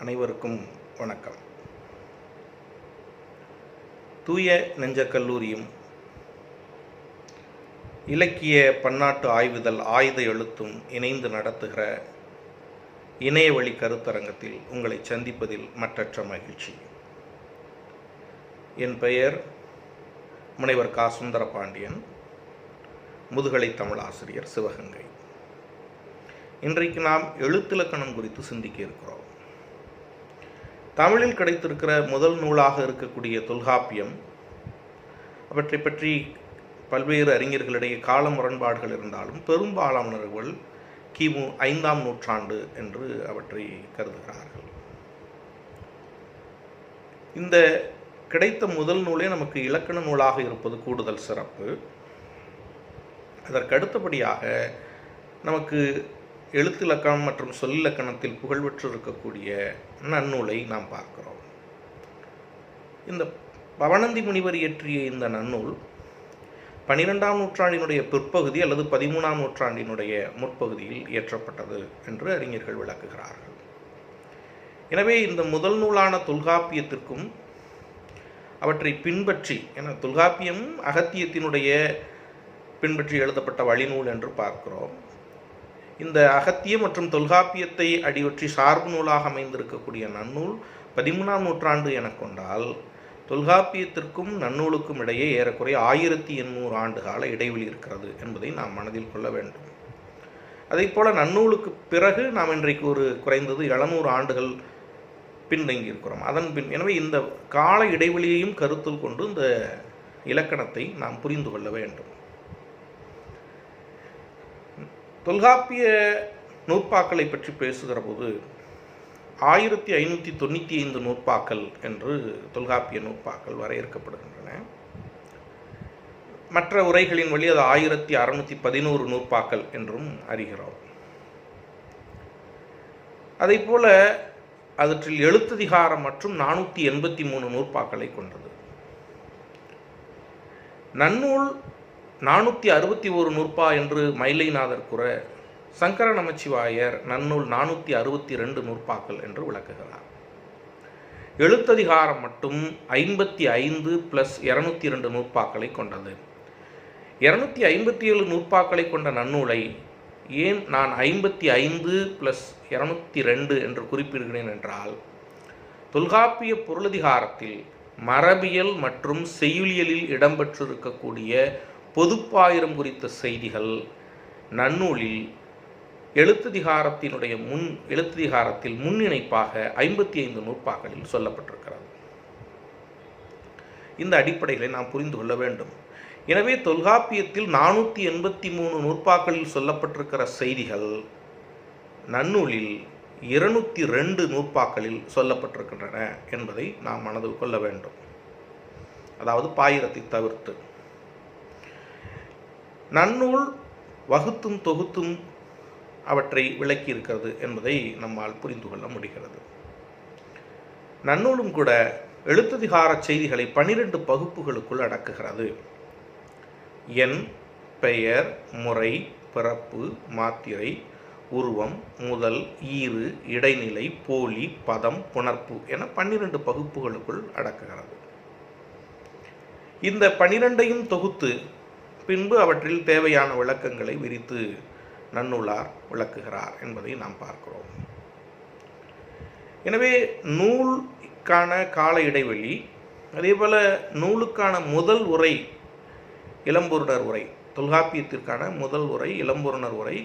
அனைவருக்கும் வணக்கம். தூய நெஞ்சக் கல்லூரியும் இலக்கிய பன்னாட்டு ஆய்வுதல் ஆயுத எழுத்தும் இணைந்து நடத்துகிற இணையவழி கருத்தரங்கத்தில் உங்களை சந்திப்பதில் மற்றற்ற மகிழ்ச்சி. என் பெயர் முனைவர் கா. சுந்தரபாண்டியன், முதுகலை தமிழாசிரியர், சிவகங்கை. இன்றைக்கு நாம் எழுத்திலக்கணம் குறித்து சிந்திக்க இருக்கிறோம். தமிழில் கிடைத்திருக்கிற முதல் நூலாக இருக்கக்கூடிய தொல்காப்பியம், அவற்றை பற்றி பல்வேறு அறிஞர்களிடையே கால முரண்பாடுகள் இருந்தாலும் பெரும்பாலானவர்கள் கிமு 5ஆம் நூற்றாண்டு என்று அவற்றை கருதுகிறார்கள். இந்த கிடைத்த முதல் நூலே நமக்கு இலக்கண நூலாக இருப்பது கூடுதல் சிறப்பு. அதற்கு அடுத்தபடியாக நமக்கு எழுத்திலக்கணம் மற்றும் சொல்லிலக்கணத்தில் புகழ்பெற்று இருக்கக்கூடிய நன்னூலை நாம் பார்க்கிறோம். இந்த பவணந்தி முனிவர் இயற்றிய இந்த நன்னூல் 12ஆம் நூற்றாண்டினுடைய பிற்பகுதி அல்லது 13ஆம் நூற்றாண்டினுடைய முற்பகுதியில் இயற்றப்பட்டது என்று அறிஞர்கள் விளக்குகிறார்கள். எனவே இந்த முதல் நூலான தொல்காப்பியத்திற்கும் அவற்றை பின்பற்றி, என தொல்காப்பியம் அகத்தியத்தினுடைய பின்பற்றி எழுதப்பட்ட வழிநூல் என்று பார்க்கிறோம். இந்த அகத்திய மற்றும் தொல்காப்பியத்தை அடியொற்றி சார்பு நூலாக அமைந்திருக்கக்கூடிய நன்னூல் 13ஆம் நூற்றாண்டு என கொண்டால், தொல்காப்பியத்திற்கும் நன்னூலுக்கும் இடையே ஏறக்குறைய 1800 ஆண்டு கால இடைவெளி இருக்கிறது என்பதை நாம் மனதில் கொள்ள வேண்டும். அதே போல நன்னூலுக்கு பிறகு நாம் இன்றைக்கு ஒரு குறைந்தது 700 ஆண்டுகள் பின்தங்கி இருக்கிறோம். அதன் பின், எனவே இந்த கால இடைவெளியையும் கருத்தில் கொண்டு இந்த இலக்கணத்தை நாம் புரிந்து கொள்ள வேண்டும். தொல்காப்பிய நூற்பாக்களை பற்றி பேசுகிற போது 1595 நூற்பாக்கள் என்று தொல்காப்பிய நூற்பாக்கள் வரையறுக்கப்படுகின்றன. மற்ற உரைகளின் வழி அது 1611 நூற்பாக்கள் என்றும் அறிகிறோம். அதை போல அவற்றில் எழுத்ததிகாரம் மற்றும் 483 நூற்பாக்களை கொண்டது. நன்னூல் 461 நூற்பா என்று மயிலைநாதர் கூற, சங்கர நமச்சிவாயர் நன்னூல் 462 நூற்பாக்கள் என்று விளக்குகிறார். எழுத்ததிகாரம் மட்டும் 55 + 202 நூற்பாக்களை கொண்டது. 257 நூற்பாக்களை கொண்ட நன்னூலை ஏன் நான் 55 + 202 என்று குறிப்பிடுகிறேன் என்றால், தொல்காப்பிய பொருளதிகாரத்தில் மரபியல் மற்றும் செய்யுளியலில் இடம்பெற்றிருக்கக்கூடிய பொதுப்பாயிரம் குறித்த செய்திகள் நன்னூலில் எழுத்ததிகாரத்தில் முன்னிணைப்பாக 55 நூற்பாக்களில் சொல்லப்பட்டிருக்கிறது. இந்த அடிப்படைகளை நாம் புரிந்து கொள்ள வேண்டும். எனவே தொல்காப்பியத்தில் 483 நூற்பாக்களில் சொல்லப்பட்டிருக்கிற செய்திகள் நன்னூலில் 202 நூற்பாக்களில் சொல்லப்பட்டிருக்கின்றன என்பதை நாம் மனதில் கொள்ள வேண்டும். அதாவது பாயிரத்தை தவிர்த்து. நன்னூல் வகுத்தும் தொகுத்தும் அவற்றை விளக்கி இருக்கிறது என்பதை நம்மால் புரிந்து கொள்ள முடிகிறது. நன்னூலும் கூட எழுத்ததிகார செய்திகளை 12 பகுப்புகளுக்குள் அடக்குகிறது. எண், பெயர், முறை, பிறப்பு, மாத்திரை, உருவம், முதல், ஈறு, இடைநிலை, போலி, பதம், புணர்ப்பு என 12 பகுப்புகளுக்குள் அடக்குகிறது. இந்த 12ஐயும் தொகுத்து பின்பு அவற்றில் தேவையான விளக்கங்களை விரித்து நன்னூலார் விளக்குகிறார் என்பதை நாம் பார்க்கிறோம். எனவே நூலுக்கான கால இடைவெளி, அதேபோல நூலுக்கான முதல் உரை இளம்பொருணர் உரை, தொல்காப்பியத்திற்கான முதல் உரை இளம்பொருணர் உரை.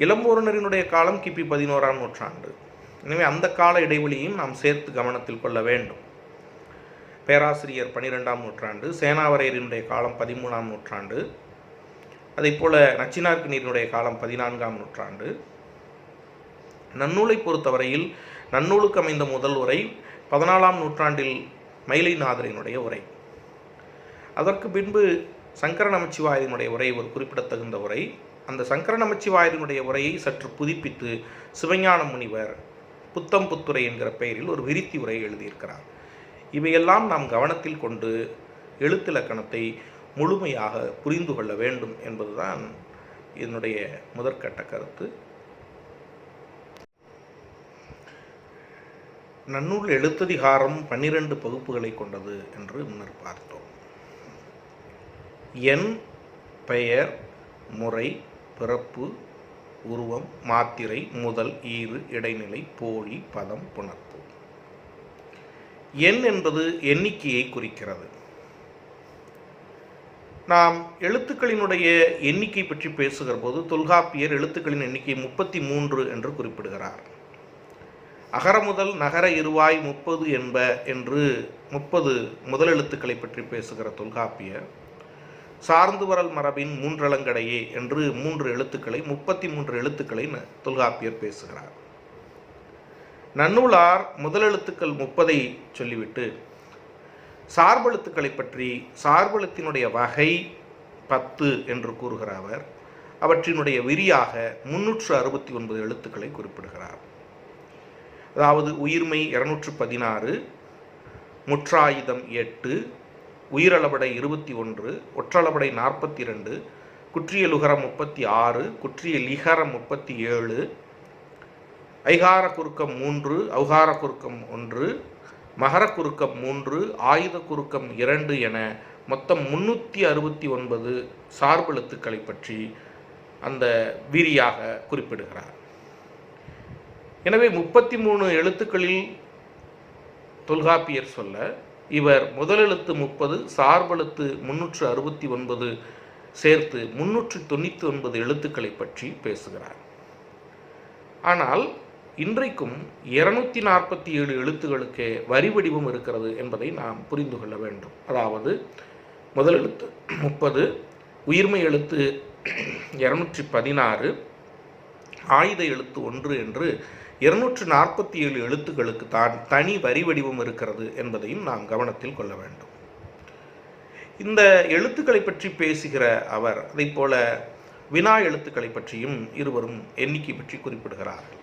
இளம்பொருணரினுடைய காலம் கிபி 11ஆம் நூற்றாண்டு. எனவே அந்த கால இடைவெளியையும் நாம் சேர்த்து கவனத்தில் கொள்ள வேண்டும். பேராசிரியர் 12ஆம் நூற்றாண்டு, சேனாவரையரினுடைய காலம் 13ஆம் நூற்றாண்டு, அதே போல நச்சினார்க்கினியனுடைய காலம் 14ஆம் நூற்றாண்டு. நன்னூலை பொறுத்தவரையில் நன்னூலுக்கு அமைந்த முதல் உரை 14ஆம் நூற்றாண்டில் மயிலைநாதரினுடைய உரை. அதற்கு பின்பு சங்கர நமச்சிவாயரினுடைய உரை ஒரு குறிப்பிடத்தகுந்த உரை. அந்த சங்கர நமச்சிவாயரினுடைய உரையை சற்று புதுப்பித்து சிவஞான முனிவர் புத்தம் புத்துரை என்கிற பெயரில் ஒரு விரித்தி உரை எழுதியிருக்கிறார். இவையெல்லாம் நாம் கவனத்தில் கொண்டு எழுத்திலக்கணத்தை முழுமையாக புரிந்து கொள்ள வேண்டும் என்பதுதான் என்னுடைய முதற்கட்ட கருத்து. நன்னூல் எழுத்ததிகாரம் 12 பகுப்புகளை கொண்டது என்று முன்னர் பார்த்தோம். எண், பெயர், முறை, பிறப்பு, உருவம், மாத்திரை, முதல், ஈறு, இடைநிலை, போலி, பதம், புணர்ப்பு. எண் என்பது எண்ணிக்கையை குறிக்கிறது. நாம் எழுத்துக்களினுடைய எண்ணிக்கை பற்றி பேசுகிற போது தொல்காப்பியர் எழுத்துக்களின் எண்ணிக்கை 33 என்று குறிப்பிடுகிறார். அகர முதல் நகர இருவாய் 30 என்ப என்று 30 முதல் எழுத்துக்களை பற்றி பேசுகிற தொல்காப்பியர் சார்ந்து வரல் மரபின் மூன்றளங்கடையே என்று 3 எழுத்துக்களை 33 எழுத்துக்களை தொல்காப்பியர் பேசுகிறார். நன்னூலார் முதலெழுத்துக்கள் 30 சொல்லிவிட்டு சார்பெழுத்துக்களை பற்றி சார்பெழுத்தினுடைய வகை 10 என்று கூறுகிற அவர் அவற்றினுடைய விரியாக 369 எழுத்துக்களை குறிப்பிடுகிறார். அதாவது உயிர்மை 216, முற்றாயுதம் 8, உயிரளபடை 21, ஒற்றளபடை 42, குற்றியலுகரம் 36, குற்றியலிகரம் 37, ஐகார குறுக்கம் 3, ஔகார குறுக்கம் 1, மகர குறுக்கம் 3, ஆயுத குறுக்கம் 2 என மொத்தம் 369 சார்பெழுத்துக்களை பற்றி அந்த விரியாக குறிப்பிடுகிறார். எனவே 33 எழுத்துக்களில் தொல்காப்பியர் சொல்ல இவர் முதலெழுத்து 30 சார்பெழுத்து 369 சேர்த்து 399 எழுத்துக்களை பற்றி பேசுகிறார். ஆனால் இன்றைக்கும் 247 எழுத்துக்களுக்கே வரி வடிவம் இருக்கிறது என்பதை நாம் புரிந்து கொள்ள வேண்டும். அதாவது முதலெழுத்து 30, உயிர்மை எழுத்து 216, ஆயுத எழுத்து 1 என்று 247 எழுத்துக்களுக்கு தான் தனி வரி வடிவம் இருக்கிறது என்பதையும் நாம் கவனத்தில் கொள்ள வேண்டும். இந்த எழுத்துக்களை பற்றி பேசுகிற அவர் அதை போல வினா எழுத்துக்களை பற்றியும் இருவரும் எண்ணிக்கை பற்றி குறிப்பிடுகிறார்கள்.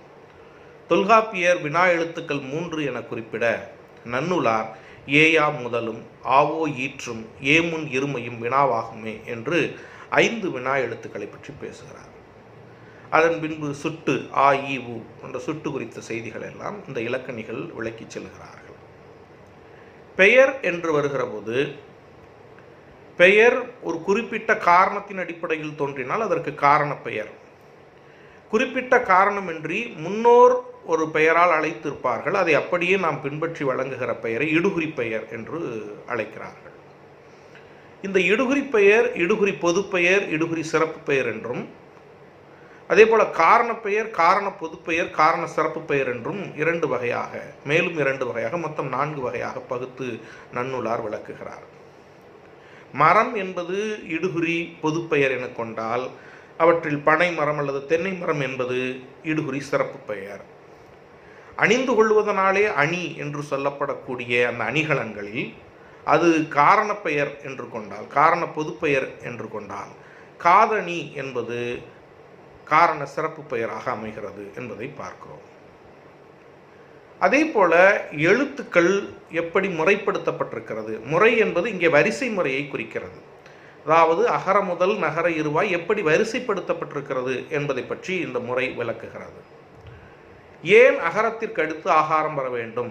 தொல்காப்பியர் வினா எழுத்துக்கள் 3 என குறிப்பிட நன்னூலார் ஏயா முதலும் ஆவோ ஈற்றும் ஏமுன் இருமையும் வினாவாகுமே என்று 5 வினா எழுத்துக்களை பற்றி பேசுகிறார். அதன் பின்பு சுட்டு ஆ ஈ உ என்ற சுட்டு குறித்த செய்திகள் எல்லாம் இந்த இலக்கணிகள் விளக்கி செல்கிறார்கள். பெயர் என்று வருகிற போது பெயர் ஒரு குறிப்பிட்ட காரணத்தின் அடிப்படையில் தோன்றினால் அதற்கு காரண பெயர். குறிப்பிட்ட காரணமின்றி முன்னோர் ஒரு பெயரால் அழைத்திருப்பார்கள், அதை அப்படியே நாம் பின்பற்றி வழங்குகிற பெயரை இடுகுறி பெயர் என்று அழைக்கிறார்கள். இந்த இடுகுறி பெயர் இடுகுறி பொதுப்பெயர் இடுகுறி சிறப்பு பெயர் என்றும், அதே போல காரண பெயர் காரண பொதுப்பெயர் காரண சிறப்பு பெயர் என்றும் 2 வகையாக மேலும் 2 வகையாக மொத்தம் 4 வகையாக பகுத்து நன்னூலார் விளக்குகிறார். மரம் என்பது இடுகுறி பொதுப்பெயர் என கொண்டால் அவற்றில் பனை மரம் அல்லது தென்னை மரம் என்பது இடுகுறி சிறப்பு பெயர். அணிந்து கொள்வதனாலே அணி என்று சொல்லப்படக்கூடிய அந்த அணிகலன்களில் அது காரண பெயர் என்று கொண்டால் காரண பொதுப்பெயர் என்று கொண்டால் காதணி என்பது காரண சிறப்பு பெயராக அமைகிறது என்பதை பார்க்கிறோம். அதே போல எழுத்துக்கள் எப்படி முறைப்படுத்தப்பட்டிருக்கிறது, முறை என்பது இங்கே வரிசை முறையை குறிக்கிறது. அதாவது அகர முதல் நகர இருவாய் எப்படி வரிசைப்படுத்தப்பட்டிருக்கிறது என்பதை பற்றி இந்த முறை விளக்குகிறது. ஏன் அகரத்திற்கு அடுத்து ஆகாரம் வர வேண்டும்,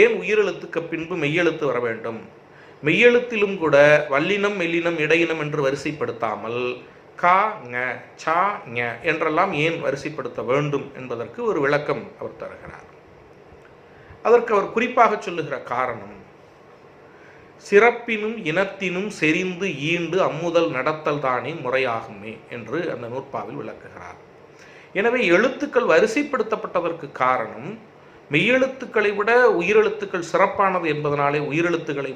ஏன் உயிரெழுத்துக்கு பின்பு மெய்யெழுத்து வர வேண்டும், மெய்யெழுத்திலும் கூட வல்லினம் மெல்லினம் இடையினம் என்று வரிசைப்படுத்தாமல் கா ங சா ஞ என்றெல்லாம் ஏன் வரிசைப்படுத்த வேண்டும் என்பதற்கு ஒரு விளக்கம் அவர் தருகிறார். அதற்கு அவர் குறிப்பாக சொல்லுகிற காரணம் சிறப்பினும் இனத்தினும் செறிந்து ஈண்டு அம்முதல் நடத்தல் தானே முறையாகுமே என்று அந்த நூற்பாவில் விளக்குகிறார். எனவே எழுத்துக்கள் வரிசைப்படுத்தப்பட்டதற்கு காரணம் மெய்யெழுத்துக்களை விட உயிரெழுத்துக்கள் சிறப்பானது என்பதனாலே உயிரெழுத்துக்களை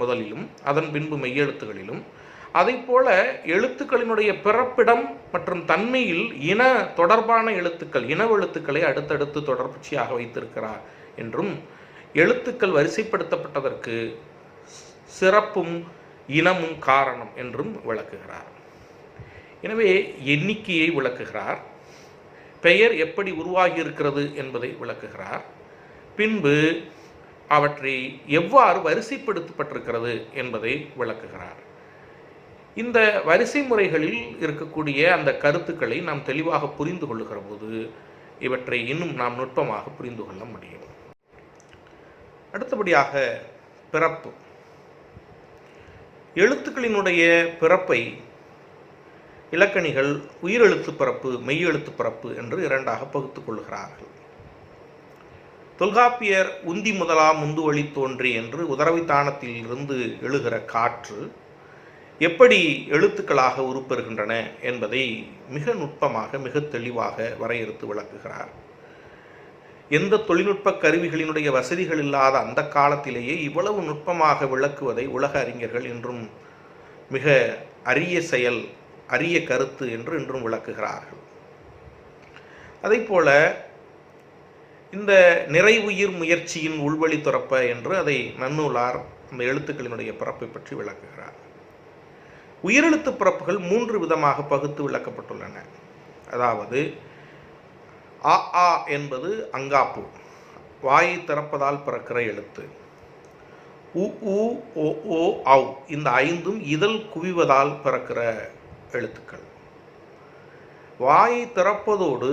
முதலிலும் அதன் பின்பு மெய்யெழுத்துகளிலும், அதை போல எழுத்துக்களினுடைய பிறப்பிடம் மற்றும் தன்மையில் இன தொடர்பான எழுத்துக்கள் இனவெழுத்துக்களை அடுத்தடுத்து தொடர்ச்சியாக வைத்திருக்கிறார் என்றும், எழுத்துக்கள் வரிசைப்படுத்தப்பட்டதற்கு சிறப்பும் இனமும் காரணம் என்றும் விளக்குகிறார். எனவே எண்ணிக்கையை விளக்குகிறார், பெயர் எப்படி உருவாகி இருக்கிறது என்பதை விளக்குகிறார், பின்பு அவற்றை எவ்வாறு வரிசைப்படுத்தப்பட்டிருக்கிறது என்பதை விளக்குகிறார். இந்த வரிசை முறைகளில் இருக்கக்கூடிய அந்த கருத்துக்களை நாம் தெளிவாக புரிந்து கொள்ளுகிற போது இவற்றை இன்னும் நாம் நுட்பமாக புரிந்து கொள்ள முடியும். அடுத்தபடியாக பிறப்பு. எழுத்துக்களினுடைய பிறப்பை இலக்கணிகள் உயிரெழுத்து பிறப்பு, மெய்யெழுத்து பிறப்பு என்று இரண்டாக பகுத்துக் கொள்கிறார்கள். தொல்காப்பியர் உந்தி முதலாம் முந்து வழி தோன்றி என்று உதரவித்தானத்தில் இருந்து எழுகிற காற்று எப்படி எழுத்துக்களாக உருப்பெறுகின்றன என்பதை மிக நுட்பமாக, மிக தெளிவாக வரையறுத்து விளக்குகிறார். எந்த தொழில்நுட்ப கருவிகளினுடைய வசதிகள் இல்லாத அந்த காலத்திலேயே இவ்வளவு நுட்பமாக விளக்குவதை உலக அறிஞர்கள் இன்றும் மிக அரிய செயல், அரிய கருத்து என்று இன்றும் விளக்குகிறார்கள். அதைப்போல இந்த நிறைவுயிர் முயற்சியின் உள்வழி துறப்ப என்று அதை நன்னூலார் அந்த எழுத்துக்களினுடைய பிறப்பை பற்றி விளக்குகிறார். உயிரெழுத்து பிறப்புகள் 3 விதமாக பகுத்து விளக்கப்பட்டுள்ளன. அதாவது அ ஆ என்பது அங்காப்பு, வாயை திறப்பதால் பிறக்கிற எழுத்து. உ ஊ ஓ ஓ ஔ இந்த 5ம் இதழ் குவிவதால் பிறக்கிற எழுத்துக்கள். வாயை திறப்பதோடு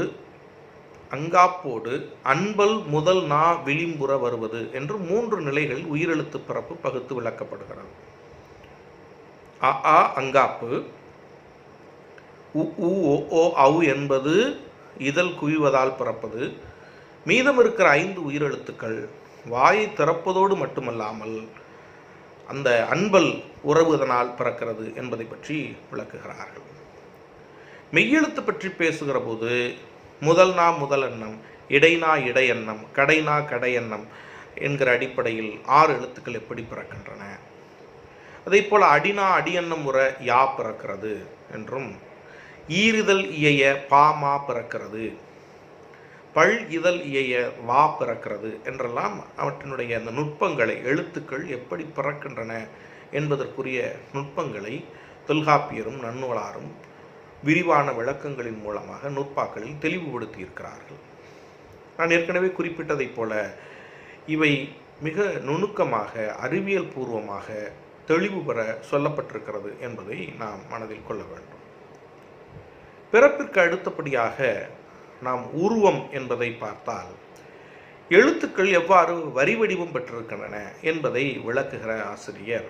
அங்காப்போடு அன்பல் முதல் நா விளிம்புற வருவது என்று 3 நிலைகளில் உயிரெழுத்து பிறப்பு பகுத்து விளக்கப்படுகிறது. அ ஆ அங்காப்பு, உ ஊ ஓ ஓ ஔ என்பது இதழ் குவிவதால் பிறப்பது. மீதம் இருக்கிற 5 உயிரெழுத்துக்கள் வாயை திறப்பதோடு மட்டுமல்லாமல் அந்த அன்பல் உறவுதனால் பிறக்கிறது என்பதை பற்றி விளக்குகிறார்கள். மெய்யெழுத்து பற்றி பேசுகிற போது முதல் நா முதல் எண்ணம், இடைநா இடை எண்ணம், கடைநா கடை எண்ணம் என்கிற அடிப்படையில் 6 எழுத்துக்கள் எப்படி பிறக்கின்றன, அதே போல் அடிநா அடியெண்ணம் உற யா பிறக்கிறது என்றும், ஈரிதழ் இயைய பாமா பிறக்கிறது, பல் இதழ் இயைய வா பிறக்கிறது என்றெல்லாம் அவற்றினுடைய அந்த நுட்பங்களை, எழுத்துக்கள் எப்படி பிறக்கின்றன என்பதற்குரிய நுட்பங்களை தொல்காப்பியரும் நன்னூலாரும் விரிவான விளக்கங்களின் மூலமாக நூற்பாக்களில் தெளிவுபடுத்தி இருக்கிறார்கள். நான் ஏற்கனவே குறிப்பிட்டதைப் போல இவை மிக நுணுக்கமாக, அறிவியல் பூர்வமாக தெளிவு பெற சொல்லப்பட்டிருக்கிறது என்பதை நாம் மனதில் கொள்ள வேண்டும். பிறப்பிற்கு அடுத்தபடியாக நாம் உருவம் என்பதை பார்த்தால் எழுத்துக்கள் எவ்வாறு வரி வடிவம் பெற்றிருக்கின்றன என்பதை விளக்குகிற ஆசிரியர்,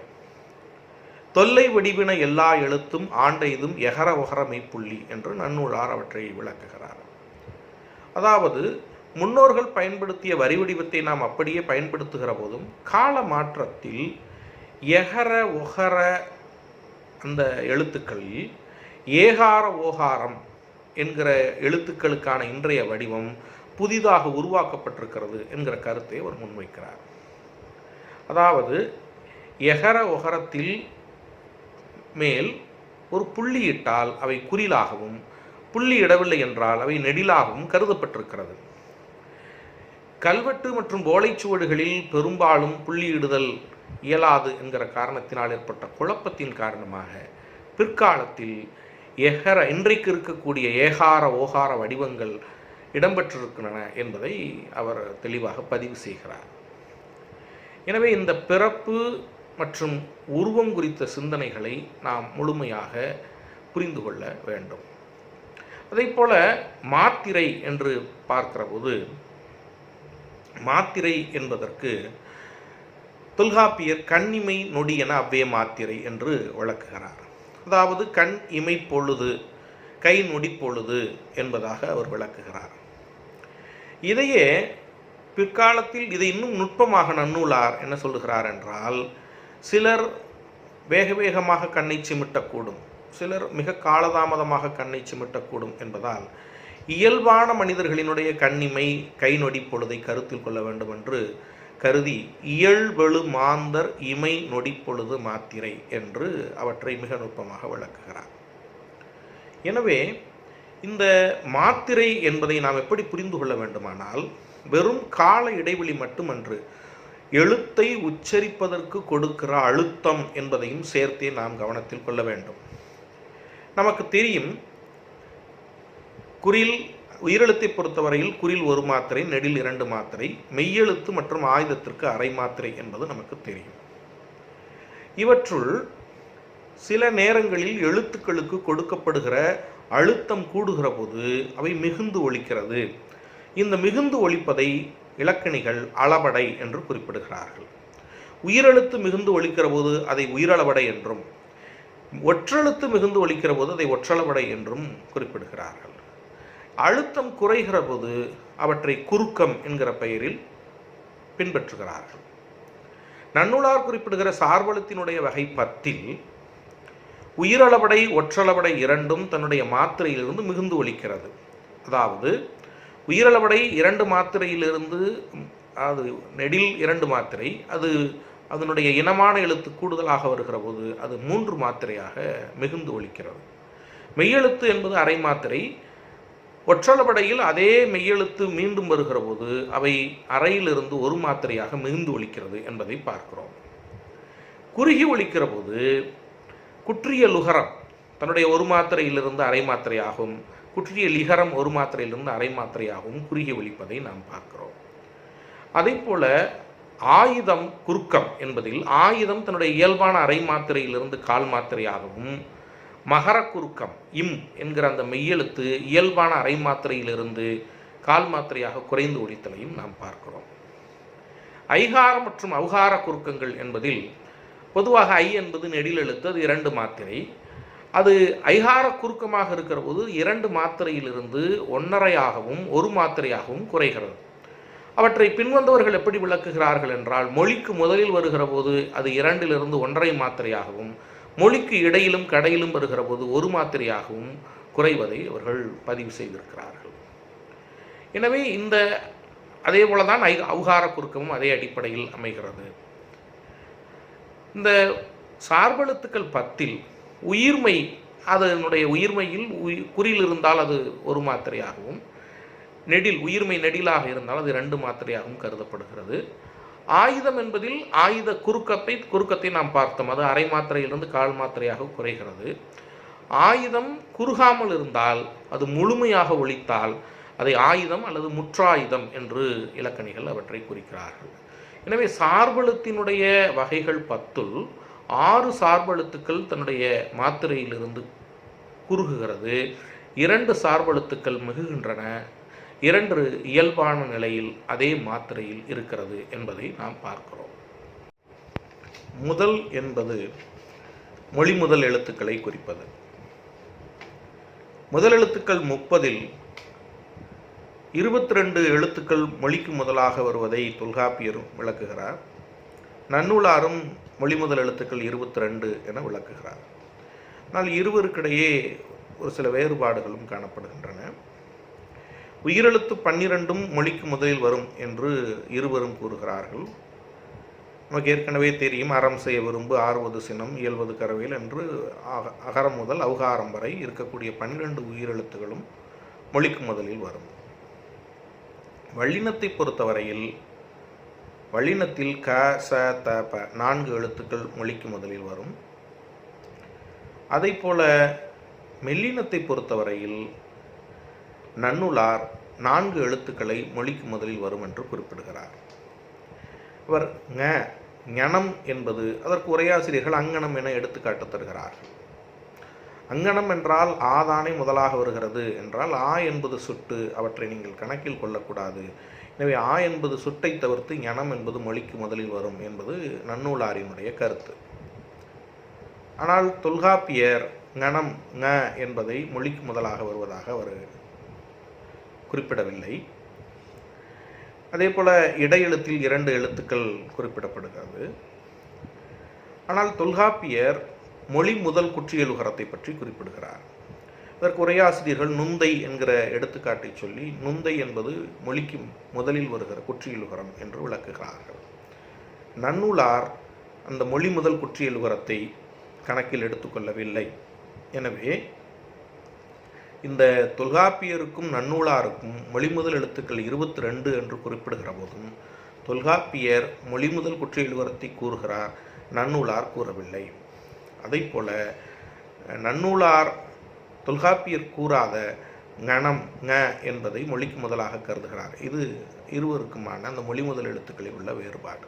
தொல்லை வடிவின எல்லா எழுத்தும் ஆண்டைதும் எகர ஒகர மெய்ப்புள்ளி என்று நன்னூலார் அவற்றை விளக்குகிறார். அதாவது முன்னோர்கள் பயன்படுத்திய வரி வடிவத்தை நாம் அப்படியே பயன்படுத்துகிற போதும் கால மாற்றத்தில் எகர ஒகர அந்த எழுத்துக்களில் ஏகார ஓகாரம் என்கிற எழுத்துக்களுக்கான இன்றைய வடிவம் புதிதாக உருவாக்கப்பட்டிருக்கிறது என்கிற கருத்தை அவர் முன்வைக்கிறார். அதாவது எகர ஒகரத்தில் மேல் ஒரு புள்ளியிட்டால் அவை குறிலாகவும், புள்ளி இடவில்லை என்றால் அவை நெடிலாகவும் கருதப்பட்டிருக்கிறது. கல்வெட்டு மற்றும் ஓலைச்சுவடுகளில் பெரும்பாலும் புள்ளியிடுதல் இயலாது என்கிற காரணத்தினால் ஏற்பட்ட குழப்பத்தின் காரணமாக பிற்காலத்தில் இன்றைக்கு இருக்கக்கூடிய ஏகார ஓகார வடிவங்கள் இடம்பெற்றிருக்கின்றன என்பதை அவர் தெளிவாக பதிவு செய்கிறார். எனவே இந்த பிறப்பு மற்றும் உருவம் குறித்த சிந்தனைகளை நாம் முழுமையாக புரிந்து கொள்ள வேண்டும். அதைப்போல மாத்திரை என்று பார்க்கிற போது, மாத்திரை என்பதற்கு தொல்காப்பியர் கண்ணிமை நொடி என அவ்வே மாத்திரை என்று விளக்குகிறார். அதாவது கண் இமை பொழுது, கை நொடி பொழுது என்பதாக அவர் விளக்குகிறார். இதையே பிற்காலத்தில் இதை இன்னும் நுட்பமாக நன்னூலார் என்ன சொல்லுகிறார் என்றால், சிலர் வேக வேகமாக கண்ணை சிமிட்டக்கூடும், சிலர் மிக காலதாமதமாக கண்ணை சிமிட்டக்கூடும் என்பதால் இயல்பான மனிதர்களினுடைய கண்ணிமை கை நொடி பொழுதை கருத்தில் கொள்ள வேண்டும் என்று கருதி இயல்பெழு மாந்தர் இமை நொடி பொழுது மாத்திரை என்று அவற்றை மிக நுட்பமாக விளக்குகிறார். எனவே இந்த மாத்திரை என்பதை நாம் எப்படி புரிந்து கொள்ள வேண்டுமானால், வெறும் கால இடைவெளி மட்டுமன்று, எழுத்தை உச்சரிப்பதற்கு கொடுக்கிற அழுத்தம் என்பதையும் சேர்த்தே நாம் கவனத்தில் கொள்ள வேண்டும். நமக்கு தெரியும், குறில் உயிரெழுத்தை பொறுத்தவரையில் குறில் 1 மாத்திரை, நெடில் 2 மாத்திரை, மெய்யெழுத்து மற்றும் ஆயுதத்திற்கு அரை மாத்திரை என்பது நமக்கு தெரியும். இவற்றுள் சில நேரங்களில் எழுத்துக்களுக்கு கொடுக்கப்படுகிற அழுத்தம் கூடுகிற போது அவை மிகுந்து ஒலிக்கிறது. இந்த மிகுந்து ஒலிப்பதை இலக்கணிகள் அளபடை என்று குறிப்பிடுகிறார்கள். உயிரெழுத்து மிகுந்து ஒலிக்கிற போது அதை உயிரளபடை என்றும், ஒற்றெழுத்து மிகுந்து ஒலிக்கிற போது அதை ஒற்றளபடை என்றும் குறிப்பிடுகிறார்கள். அழுத்தம் குறைகிற போது அவற்றை குறுக்கம் என்கிற பெயரில் பின்பற்றுகிறார்கள். நன்னூலார் குறிப்பிடுகிற சார்பெழுத்தினுடைய வகை 10 உயிரளபடை ஒற்றளபடை இரண்டும் தன்னுடைய மாத்திரையிலிருந்து மிகுந்து ஒலிக்கிறது. அதாவது உயிரளபடை 2 மாத்திரையிலிருந்து, அது நெடில் 2 மாத்திரை, அது அதனுடைய இனமான எழுத்து கூடுதலாக வருகிற போது அது 3 மாத்திரையாக மிகுந்து ஒலிக்கிறது. மெய்யெழுத்து என்பது அரை மாத்திரை. ஒற்றளபடையில் அதே மெய்யெழுத்து மீண்டும் வருகிற போது அவை அறையிலிருந்து 1 மாத்திரையாக மிகுந்து ஒலிக்கிறது என்பதை பார்க்கிறோம். குறுகி ஒலிக்கிற போது குற்றிய லுகரம் தன்னுடைய 1 மாத்திரையிலிருந்து அரை மாத்திரையாகவும், குற்றிய லிகரம் 1 மாத்திரையிலிருந்து அரை மாத்திரையாகவும் குறுகி ஒலிப்பதை நாம் பார்க்கிறோம். அதே போல ஆயுதம் குறுக்கம் என்பதில் ஆயுதம் தன்னுடைய இயல்பான அரை மாத்திரையிலிருந்து கால் மாத்திரையாகவும், மகர குறுக்கம் இம் என்கிற அந்த மெய்யெழுத்து இயல்பான அரை மாத்திரையிலிருந்து கால் மாத்திரையாக குறைந்து ஒலித்தலையும் நாம் பார்க்கிறோம். ஐகார மற்றும் அவுகார குறுக்கங்கள் என்பதில் பொதுவாக ஐ என்பது நெடில் எழுத்து, அது 2 மாத்திரை. அது ஐகார குறுக்கமாக இருக்கிற போது 2 மாத்திரையிலிருந்து 1.5ஆகவும் 1 மாத்திரையாகவும் குறைகிறது. அவற்றை பின்வந்தவர்கள் எப்படி விளக்குகிறார்கள் என்றால், மொழிக்கு முதலில் வருகிற போது அது 2லிருந்து 1.5 மாத்திரையாகவும், மொழிக்கு இடையிலும் கடையிலும் வருகிற போது 1 மாத்திரையாகவும் குறைவதை அவர்கள் பதிவு செய்திருக்கிறார்கள். எனவே அதே போலதான் அவுகார குறுக்கமும் அதே அடிப்படையில் அமைகிறது. இந்த சார்பெழுத்துக்கள் 10 உயிர்மை, அதனுடைய உயிர்மையில் குறில் இருந்தால் அது 1 மாத்திரையாகவும், நெடில் உயிர்மை நெடிலாக இருந்தால் அது 2 மாத்திரையாகவும் கருதப்படுகிறது. ஆயுதம் என்பதில் ஆயுத குறுக்கத்தை நாம் பார்த்தோம். அது அரை மாத்திரையிலிருந்து கால் மாத்திரையாக குறைகிறது. ஆயுதம் குறுகாமல் இருந்தால், அது முழுமையாக ஒலித்தால் அதை ஆயுதம் அல்லது முற்றாயுதம் என்று இலக்கணிகள் அவற்றை குறிக்கிறார்கள். எனவே சார்பெழுத்தினுடைய வகைகள் 10ல் 6 சார்பெழுத்துக்கள் தன்னுடைய மாத்திரையிலிருந்து குறுகுகிறது, 2 சார்பெழுத்துக்கள் மிகுகின்றன, 2 இயல்பான நிலையில் அதே மாத்திரையில் இருக்கிறது என்பதை நாம் பார்க்கிறோம். முதல் என்பது மொழி முதல் எழுத்துக்களை குறிப்பது. முதல் எழுத்துக்கள் 30ல் 22 எழுத்துக்கள் மொழிக்கு முதலாக வருவதை தொல்காப்பியர் விளக்குகிறார். நன்னூலாரும் மொழி முதல் எழுத்துக்கள் 22 என விளக்குகிறார். ஆனால் இருவருக்கிடையே ஒரு சில வேறுபாடுகளும் காணப்படுகின்றன. உயிரெழுத்து 12ம் மொழிக்கு முதலில் வரும் என்று இருவரும் கூறுகிறார்கள். நமக்கு ஏற்கனவே தெரியும், அறம் செய்ய விரும்பு, ஆறுவது சினம், இயல்வது கரவேல் என்று அகரம் முதல் அவுகாரம் வரை இருக்கக்கூடிய 12 உயிரெழுத்துகளும் மொழிக்கு முதலில் வரும். வல்லினத்தை பொறுத்தவரையில் வல்லினத்தில் க, ச, த, ப 4 எழுத்துக்கள் மொழிக்கு முதலில் வரும். அதைப்போல மெல்லினத்தை பொறுத்தவரையில் நன்னூலார் 4 எழுத்துக்களை மொழிக்கு முதலில் வரும் என்று குறிப்பிடுகிறார். அவர் ஞனம் என்பது அதற்கு உரையாசிரியர்கள் அங்கனம் என எடுத்துக்காட்டு தருகிறார்கள். அங்கனம் என்றால் ஆதானை முதலாக வருகிறது என்றால் ஆ என்பது சுட்டு, அவற்றை நீங்கள் கணக்கில் கொள்ளக்கூடாது. எனவே ஆ என்பது சுட்டை தவிர்த்து ஞனம் என்பது மொழிக்கு முதலில் வரும் என்பது நன்னூலாரினுடைய கருத்து. ஆனால் தொல்காப்பியர் ஞனம் என்பதை மொழிக்கு முதலாக வருவதாக அவர் குறிப்பிடவில்லை. அதே போல இடையெழுத்தில் 2 எழுத்துக்கள் குறிப்பிடப்படுகிறது. ஆனால் தொல்காப்பியர் மொழி முதல் குற்றியலுகரத்தை பற்றி குறிப்பிடுகிறார். இதற்கு உரையாசிரியர்கள் நுந்தை என்கிற எடுத்துக்காட்டை சொல்லி நுந்தை என்பது மொழிக்கு முதலில் வருகிற குற்றியலுகரம் என்று விளக்குகிறார்கள். நன்னூலார் அந்த மொழி முதல் குற்றியலுகரத்தை கணக்கில் எடுத்துக்கொள்ளவில்லை. எனவே இந்த தொல்காப்பியருக்கும் நன்னூலாருக்கும் மொழிமுதல் எழுத்துக்கள் 22 என்று குறிப்பிடுகிற போதும் தொல்காப்பியர் மொழிமுதல் குற்றியலுகரத்தை கூறுகிறார், நன்னூலார் கூறவில்லை. அதைப்போல நன்னூலார் தொல்காப்பியர் கூறாத ஞனம் என்பதை மொழிக்கு முதலாக கருதுகிறார். இது இருவருக்குமான அந்த மொழி முதல் எழுத்துக்களில் உள்ள வேறுபாடு.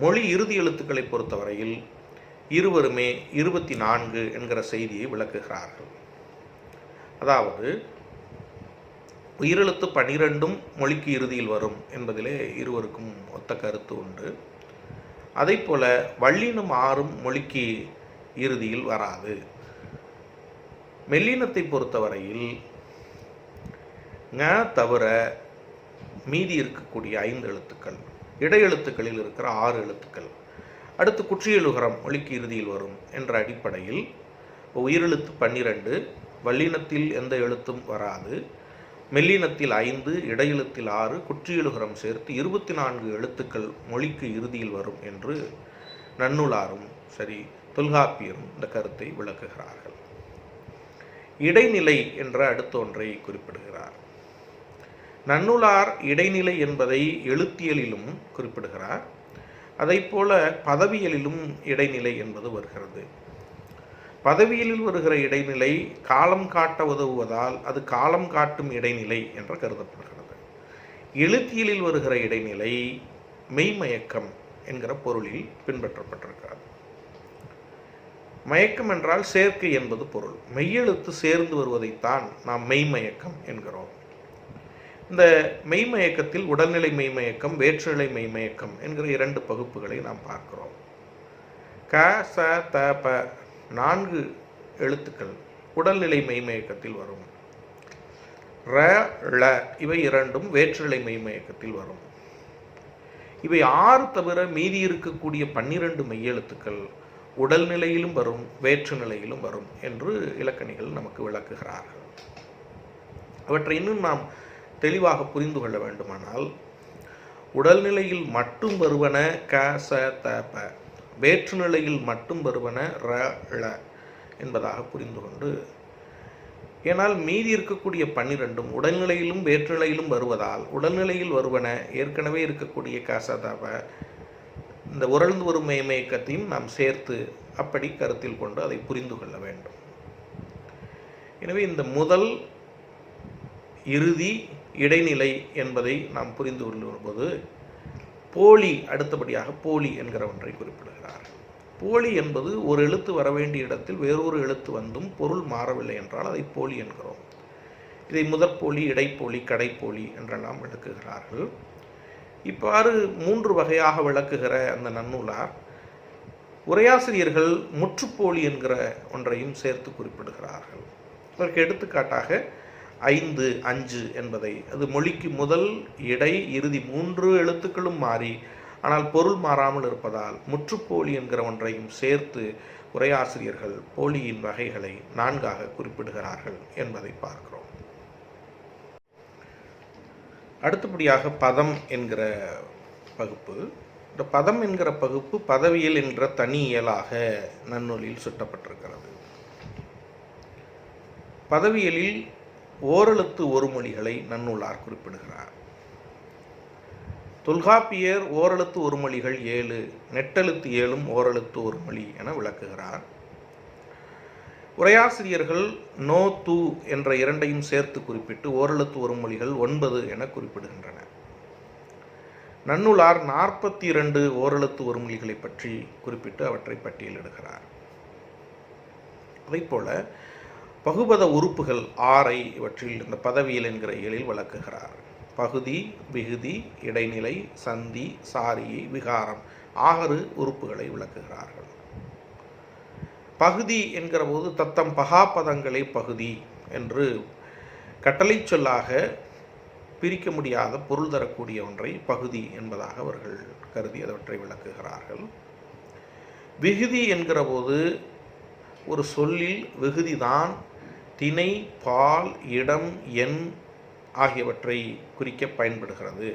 மொழி இறுதி எழுத்துக்களை பொறுத்தவரையில் இருவருமே 24 என்கிற செய்தியை விளக்குகிறார்கள். அதாவது உயிரெழுத்து 12 மொழிக்கு இறுதியில் வரும் என்பதிலே இருவருக்கும் ஒத்த கருத்து உண்டு. அதை போல வல்லினம் 6 மொழிக்கு இறுதியில் வராது. மெல்லினத்தை பொறுத்தவரையில் ங தவிர மீதி இருக்கக்கூடிய 5 எழுத்துக்கள், இடையெழுத்துக்களில் இருக்கிற 6 எழுத்துக்கள், அடுத்து குற்றியலுகரம் மொழிக்கு இறுதியில் வரும் என்ற அடிப்படையில் உயிரெழுத்து 12, வல்லினத்தில் எந்த எழுத்தும் வராது, மெல்லினத்தில் 5, இடையெழுத்தில் 6, குற்றியலுகரம் சேர்த்து 24 எழுத்துக்கள் மொழிக்கு இறுதியில் வரும் என்று நன்னூலாரும் சரி தொல்காப்பியரும் இந்த கருத்தை விளக்குகிறார்கள். இடைநிலை என்ற அடுத்த ஒன்றை குறிப்பிடுகிறார். நன்னூலார் இடைநிலை என்பதை எழுத்தியலிலும் குறிப்பிடுகிறார். அதைப்போல பதவியலிலும் இடைநிலை என்பது வருகிறது. பதவியலில் வருகிற இடைநிலை காலம் காட்ட உதவுவதால் அது காலம் காட்டும் இடைநிலை என்று கருதப்படுகிறது. எழுத்தியலில் வருகிற இடைநிலை மெய்மயக்கம் என்கிற பொருளில் பின்பற்றப்பட்டிருக்கிறது. மயக்கம் என்றால் சேர்க்கை என்பது பொருள். மெய்யெழுத்து சேர்ந்து வருவதைத்தான் நாம் மெய்மயக்கம் என்கிறோம். இந்த மெய்மயக்கத்தில் உடல்நிலை மெய்மயக்கம், வேற்றுநிலை மெய்மயக்கம் என்கிற 2 பகுப்புகளை நாம் பார்க்கிறோம். க ச த ப 4 எழுத்துக்கள் உடல்நிலை மெய்மயக்கத்தில் வரும். ர ள இவை 2ம் வேற்றுநிலை மெய்மயக்கத்தில் வரும். இவை 6 தவிர மீதி இருக்கக்கூடிய 12 மெய்யெழுத்துக்கள் உடல் நிலையிலும் வரும், வேற்று நிலையிலும் வரும் என்று இலக்கணிகள் நமக்கு விளக்குகிறார்கள். அவற்றை இன்னும் நாம் தெளிவாக புரிந்து கொள்ள வேண்டுமானால், உடல்நிலையில் மட்டும் வருவன க ச த ப, வேற்று நிலையில் மட்டும் வருவன ர ள என்பதாக புரிந்து கொண்டு, ஏனால் மீதி இருக்கக்கூடிய 12ம் உடல்நிலையிலும் வேற்றுநிலையிலும் வருவதால் உடல்நிலையில் வருவன ஏற்கனவே இருக்கக்கூடிய க ச த ப, இந்த உரழ்ந்து வரும் மெய்மயக்கத்தையும் நாம் சேர்த்து அப்படி கருத்தில் கொண்டு அதை புரிந்து கொள்ள வேண்டும். எனவே இந்த முதல், இறுதி, இடைநிலை என்பதை நாம் புரிந்து கொள்ளும்போது போலி, அடுத்தபடியாக போலி என்கிற ஒன்றை குறிப்பிடுகிறார். போலி என்பது ஒரு எழுத்து வர வேண்டிய இடத்தில் வேறொரு எழுத்து வந்தும் பொருள் மாறவில்லை என்றால் அதை போலி என்கிறோம். இதை முதற்போலி, இடைப்போலி, கடைப்போலி என்றெல்லாம் விளக்குகிறார்கள். இவ்வாறு 3 வகையாக விளக்குகிற அந்த நன்னூலார் உரையாசிரியர்கள் முற்றுப்போலி என்கிற ஒன்றையும் சேர்த்து குறிப்பிடுகிறார்கள். அதற்கு எடுத்துக்காட்டாக 5, 5 என்பதை, அது மொழிக்கு முதல், இடை, இறுதி 3 எழுத்துக்களும் மாறி ஆனால் பொருள் மாறாமல் இருப்பதால் முற்றுப்போலி என்கிற ஒன்றையும் சேர்த்து உரையாசிரியர்கள் போலியின் வகைகளை 4ஆக குறிப்பிடுகிறார்கள் என்பதை பார்க்கிறோம். அடுத்தபடியாக பதம் என்கிற பகுப்பு. இந்த பதம் என்கிற பகுப்பு பதவியல் என்ற தனி இயலாக நன்னூலில் சுட்டப்பட்டிருக்கிறது. பதவியலில் ஓரெழுத்து ஒரு மொழிகளை நன்னூலார் குறிப்பிடுகிறார். தொல்காப்பியர் ஓரெழுத்து ஒரு மொழிகள் 7, நெட்டெழுத்து 7ம் ஓரெழுத்து ஒரு மொழி என விளக்குகிறார். உரையாசிரியர்கள் நோ, து என்ற 2ஐயும் சேர்த்து குறிப்பிட்டு ஓரெழுத்து ஒரு மொழிகள் 9 என குறிப்பிடுகின்றன. நன்னூலார் 42 ஓரெழுத்து ஒரு மொழிகளை பற்றி குறிப்பிட்டு அவற்றை பட்டியலிடுகிறார். அதைப்போல பகுபத உறுப்புகள் 6ஐ இவற்றில் இந்த பதவியல் என்கிற இயலில் விளக்குகிறார். பகுதி, விகுதி, இடைநிலை, சந்தி, சாரியை, விகாரம் 6 உறுப்புகளை விளக்குகிறார்கள். பகுதி என்கிற போது தத்தம் பகாப்பதங்களை பகுதி என்று கட்டளை சொல்லாக பிரிக்க முடியாத பொருள் தரக்கூடிய ஒன்றை பகுதி என்பதாக அவர்கள் கருதி அவற்றை விளக்குகிறார்கள். விகுதி என்கிற போது ஒரு சொல்லில் விகுதிதான் திணை, பால், இடம், எண் ஆகியவற்றை குறிக்க பயன்படுகிறது.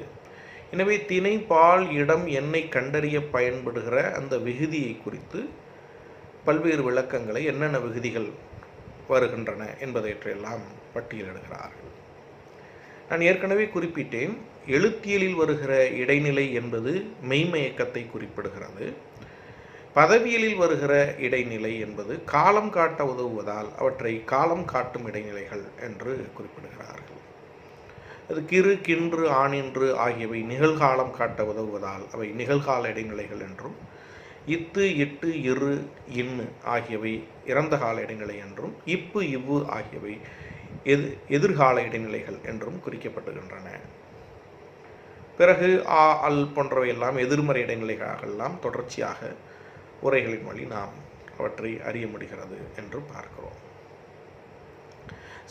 எனவே திணை, பால், இடம், எண்ணை கண்டறிய பயன்படுகிற அந்த விகுதியை குறித்து பல்வேறு விளக்கங்களை, என்னென்ன விகுதிகள் வருகின்றன என்பதையெல்லாம் பட்டியலிடுகிறார்கள். நான் ஏற்கனவே குறிப்பிட்டேன், எழுத்தியலில் வருகிற இடைநிலை என்பது மெய்மயக்கத்தை குறிப்பிடுகிறது. பதவியலில் வருகிற இடைநிலை என்பது காலம் காட்ட உதவுவதால் அவற்றை காலம் காட்டும் இடைநிலைகள் என்று குறிப்பிடுகிறார்கள். அது கிறு, கின்று, ஆனின்று ஆகியவை நிகழ்காலம் காட்ட உதவுவதால் அவை நிகழ்கால இடைநிலைகள் என்றும், இத்து, இட்டு, இரு, இன்னு ஆகியவை இறந்த கால இடைநிலை என்றும், இப்பு, இவ்வு ஆகியவை எதிர்கால இடைநிலைகள் என்றும் குறிக்கப்படுகின்றன. பிறகு ஆ, அல் போன்றவை எல்லாம் எதிர்மறை இடைநிலைகளெல்லாம் தொடர்ச்சியாக உரைகளின் வழி நாம் அவற்றை அறிய முடிகிறது என்று பார்க்கிறோம்.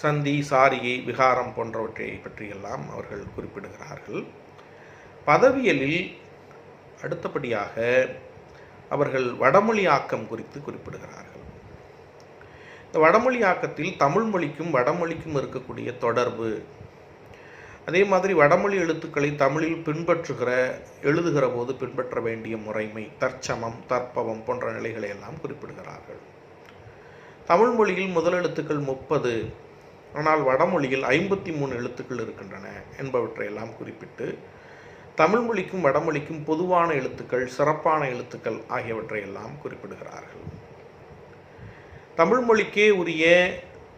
சந்தி, சாரியை, விகாரம் போன்றவற்றை பற்றியெல்லாம் அவர்கள் குறிப்பிடுகிறார்கள். பதவியலில் அடுத்தபடியாக அவர்கள் வடமொழியாக்கம் குறித்து குறிப்பிடுகிறார்கள். இந்த வடமொழியாக்கத்தில் தமிழ் மொழிக்கும் வடமொழிக்கும் இருக்கக்கூடிய தொடர்பு, அதே மாதிரி வடமொழி எழுத்துக்களை தமிழில் எழுதுகிற போது பின்பற்ற வேண்டிய முறைமை, தற்சமம், தற்பவம் போன்ற நிலைகளை எல்லாம் குறிப்பிடுகிறார்கள். தமிழ் மொழியில் முதல் எழுத்துக்கள் 30, ஆனால் வடமொழியில் 53 எழுத்துக்கள் இருக்கின்றன என்பவற்றையெல்லாம் குறிப்பிட்டு தமிழ் மொழிக்கும் வடமொழிக்கும் பொதுவான எழுத்துக்கள், சிறப்பான எழுத்துக்கள் ஆகியவற்றையெல்லாம் குறிப்பிடுகிறார்கள். தமிழ் மொழிக்கே உரிய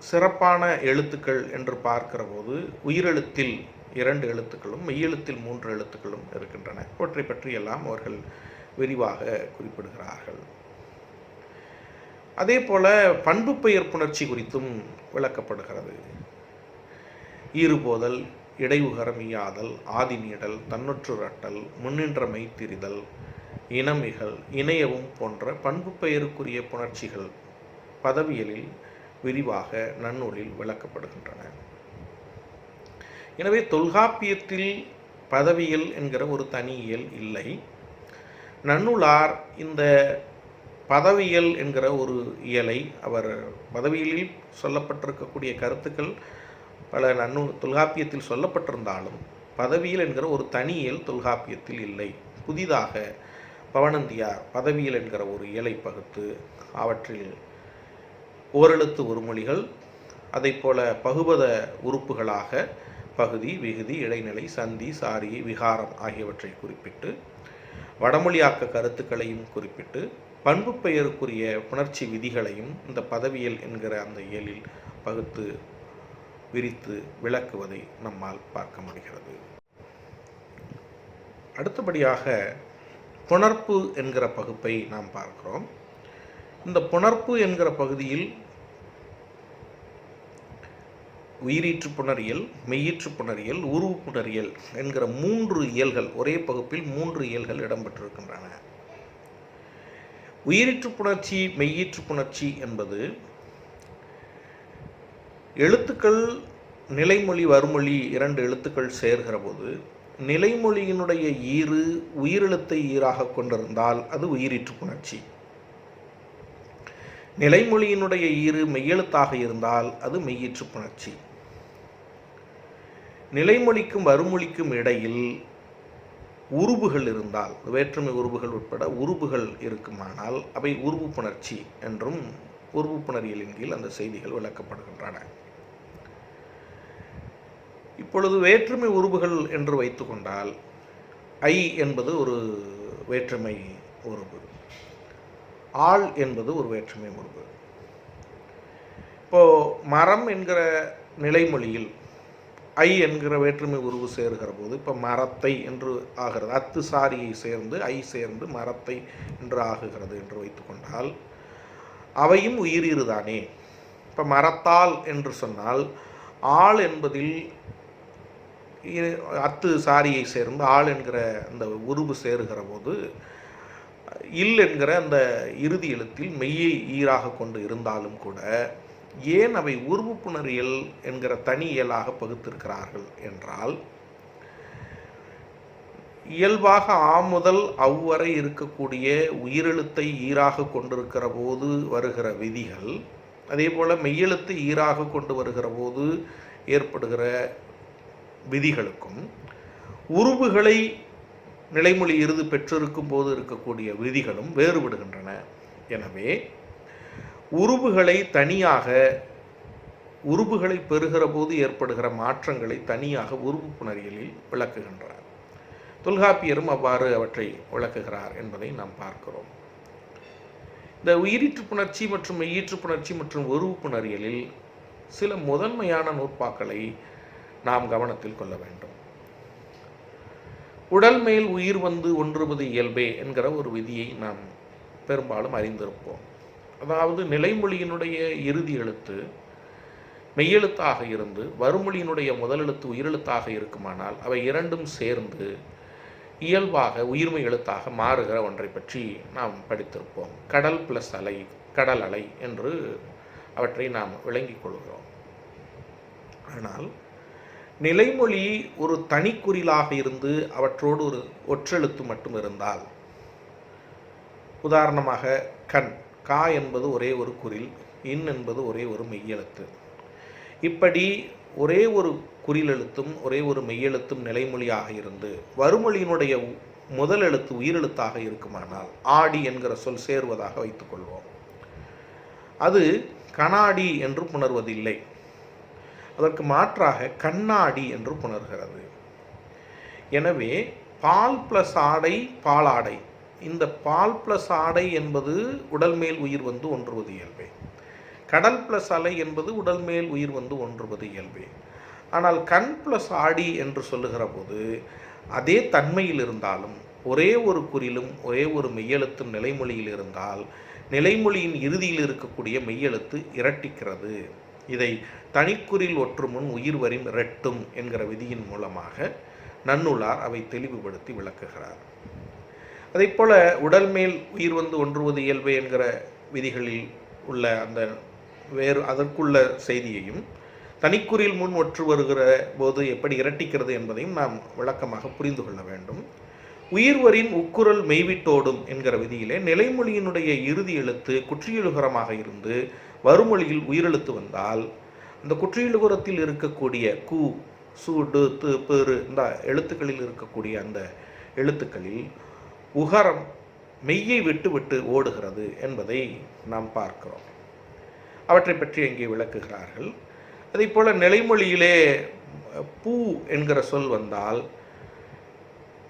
சிறப்பான எழுத்துக்கள் என்று பார்க்கிற போது உயிரெழுத்தில் 2 எழுத்துக்களும் மெய்யெழுத்தில் 3 எழுத்துக்களும் இருக்கின்றன. அவற்றை பற்றியெல்லாம் அவர்கள் விரிவாக குறிப்பிடுகிறார்கள். அதே போல பண்பு பெயர் புணர்ச்சி குறித்தும் விளக்கப்படுகிறது. ஈறுபோதல், இடைவுகரம் ஈயாதல், ஆதிநீடல், தன்னொற்றுரட்டல், முன்னின்ற மெய்த்திரிதல், இனமிகள், இணையவும் போன்ற பண்பு பெயருக்குரிய புணர்ச்சிகள் பதவியலில் விரிவாக நன்னூலில் விளக்கப்படுகின்றன. எனவே தொல்காப்பியத்தில் பதவியல் என்கிற ஒரு தனி இயல் இல்லை. நன்னூலார் இந்த பதவியல் என்கிற ஒரு இயலை, அவர் பதவியலில் சொல்லப்பட்டிருக்கக்கூடிய கருத்துக்கள் பல தொல்காப்பியத்தில் சொல்லப்பட்டிருந்தாலும் பதவியல் என்கிற ஒரு தனி இயல் தொல்காப்பியத்தில் இல்லை. புதிதாக பவணந்தியார் பதவியல் என்கிற ஒரு இயலை பகுத்து அவற்றில் ஓரெழுத்து ஒருமொழிகள், அதை போல பகுபத உறுப்புகளாக பகுதி, விகுதி, இடைநிலை, சந்தி, சாரி, விகாரம் ஆகியவற்றை குறிப்பிட்டு வடமொழியாக்க கருத்துக்களையும் குறிப்பிட்டு பண்பு பெயருக்குரிய புணர்ச்சி விதிகளையும் இந்த பதவியல் என்கிற அந்த இயலில் பகுத்து விரித்து விளக்குவதை நம்மால் பார்க்க முடிகிறது. அடுத்தபடியாக புணர்ப்பு என்கிற பகுப்பை நாம் பார்க்கிறோம். இந்த புணர்ப்பு என்கிற பகுதியில் உயிரீற்று புணரியல், மெய்யீற்று புணரியல், உருவு புணரியல் என்கிற 3 இயல்கள், ஒரே பகுப்பில் 3 இயல்கள் இடம்பெற்றிருக்கின்றன. உயிரீற்று புணர்ச்சி, மெய்யீற்று புணர்ச்சி என்பது எழுத்துக்கள் நிலைமொழி, வறுமொழி 2 எழுத்துக்கள் சேர்கிற போது நிலைமொழியினுடைய ஈறு உயிரெழுத்தை ஈராக கொண்டிருந்தால் அது உயிரீற்று புணர்ச்சி. நிலைமொழியினுடைய ஈறு மெய்யெழுத்தாக இருந்தால் அது மெய்யீற்று புணர்ச்சி. நிலைமொழிக்கும் வறுமொழிக்கும் இடையில் உருபுகள் இருந்தால், வேற்றுமை உருபுகள் உட்பட உருபுகள் இருக்குமானால் அவை உருவு புணர்ச்சி என்றும் உருவு புணரியலின் கீழ் அந்த செய்திகள் விளக்கப்படுகின்றன. இப்பொழுது வேற்றுமை உருபுகள் என்று வைத்துக்கொண்டால் ஐ என்பது ஒரு வேற்றுமை உருபு, ஆள் என்பது ஒரு வேற்றுமை உருபு. இப்போ மரம் என்கிற நிலைமொழியில் ஐ என்கிற வேற்றுமை உருவு சேர்கிற போது இப்போ மரத்தை என்று ஆகிறது. அத்து சாரியை சேர்ந்து ஐ சேர்ந்து மரத்தை என்று ஆகுகிறது என்று வைத்துக்கொண்டால் அவையும் உயிரீறு தானே. இப்போ மரத்தால் என்று சொன்னால் ஆள் என்பதில் அத்து சாரியை சேர்ந்து ஆள் என்கிற அந்த உருவு சேருகிற போது இல் என்கிற அந்த இறுதி எழுத்தில் மெய்யை ஈராக கொண்டு இருந்தாலும் கூட ஏன் அவை உருவு புணரியல் என்கிற தனி இயலாக பகுத்திருக்கிறார்கள் என்றால், இயல்பாக ஆ முதல் அவ்வரை இருக்கக்கூடிய உயிரெழுத்தை ஈராக கொண்டிருக்கிற போது வருகிற விதிகள், அதே போல் மெய்யெழுத்து ஈராக கொண்டு வருகிற போது ஏற்படுகிற விதிகளுக்கும் உருவுகளை நிலைமொழி இறுதி பெற்றிருக்கும் போது இருக்கக்கூடிய விதிகளும் வேறுபடுகின்றன. எனவே உருவுகளை தனியாக, உருவுகளை பெறுகிற போது ஏற்படுகிற மாற்றங்களை தனியாக உருவு புணரியலில் விளக்குகின்றார். தொல்காப்பியரும் அவ்வாறு அவற்றை விளக்குகிறார் என்பதை நாம் பார்க்கிறோம். இந்த உயிரீற்று புணர்ச்சி மற்றும் மெய்யீற்று புணர்ச்சி மற்றும் உருவு புணரியலில் சில முதன்மையான நூற்பாக்களை நாம் கவனத்தில் கொள்ள வேண்டும். உடல் மேல் உயிர் வந்து ஒன்றுவது இயல்பே என்கிற ஒரு விதியை நாம் பெரும்பாலும் அறிந்திருப்போம். அதாவது நிலைமொழியினுடைய இறுதி எழுத்து மெய்யெழுத்தாக இருந்து வறுமொழியினுடைய முதலெழுத்து உயிரெழுத்தாக இருக்குமானால் அவை இரண்டும் சேர்ந்து இயல்பாக உயிர்மை எழுத்தாக மாறுகிற ஒன்றை பற்றி நாம் படித்திருப்போம். கடல் ப்ளஸ் அலை, கடல் அலை என்று அவற்றை நாம் விளங்கிக் கொள்கிறோம். ஆனால் நிலைமொழி ஒரு தனிக்குறிலாக இருந்து அவற்றோடு ஒரு ஒற்றெழுத்து மட்டும் இருந்தால், உதாரணமாக கண், கா என்பது ஒரே ஒரு குறில், இன் என்பது ஒரே ஒரு மெய்யெழுத்து. இப்படி ஒரே ஒரு குறிலெழுத்தும் ஒரே ஒரு மெய்யெழுத்தும் நிலைமொழியாக இருந்து வறுமொழியினுடைய முதல் எழுத்து உயிரெழுத்தாக இருக்குமானால் ஆடி என்கிற சொல் சேருவதாக வைத்துக்கொள்வோம். அது கண்ணாடி என்று புணர்வதில்லை. அதற்கு மாற்றாக கண்ணாடி என்று புணர்கிறது. எனவே பால் பிளஸ் ஆடை பாலாடை. இந்த பால் பிளஸ் ஆடை என்பது உடல் மேல் உயிர் வந்து ஒன்றுவது இயல்பே. கடல் பிளஸ் அலை என்பது உடல் மேல் உயிர் வந்து ஒன்றுவது இயல்பே. ஆனால் கண் பிளஸ் ஆடி என்று சொல்லுகிற போது அதே தன்மையில் இருந்தாலும் ஒரே ஒரு குறிலும் ஒரே ஒரு மெய்யெழுத்தும் நிலைமொழியில் இருந்தால் நிலைமொழியின் இறுதியில் இருக்கக்கூடிய மெய்யெழுத்து இரட்டிக்கிறது. இதை தனிக்குறில் ஒற்று முன் உயிர் வரின் இரட்டும் என்கிற விதியின் மூலமாக நன்னூலார் அவை தெளிவுபடுத்தி விளக்குகிறார். அதே போல உடல் மேல் உயிர் வந்து ஒன்றுவது இயல்பு என்கிற விதிகளில் உள்ள அந்த வேறு அதற்குள்ள செய்தியையும் தனிக்குறில் முன் ஒற்று வருகிற போது எப்படி இரட்டிக்கிறது என்பதையும் நாம் விளக்கமாக புரிந்து கொள்ள வேண்டும். உயிர்வரின் உக்குரல் மெய்விட்டோடும் என்கிற விதியிலே நிலைமொழியினுடைய இறுதி எழுத்து குற்றியலுகரமாக இருந்து வறுமொழியில் உயிரெழுத்து வந்தால் அந்த குற்றியலுகரத்தில் இருக்கக்கூடிய கு, சு, டு, து, பெரு இந்த எழுத்துக்களில் இருக்கக்கூடிய அந்த எழுத்துக்களில் உகரம் மெய்யை விட்டு விட்டு ஓடுகிறது என்பதை நாம் பார்க்கிறோம். அவற்றை பற்றி இங்கே விளக்குகிறார்கள். அதே போல நிலைமொழியிலே பூ என்கிற சொல் வந்தால்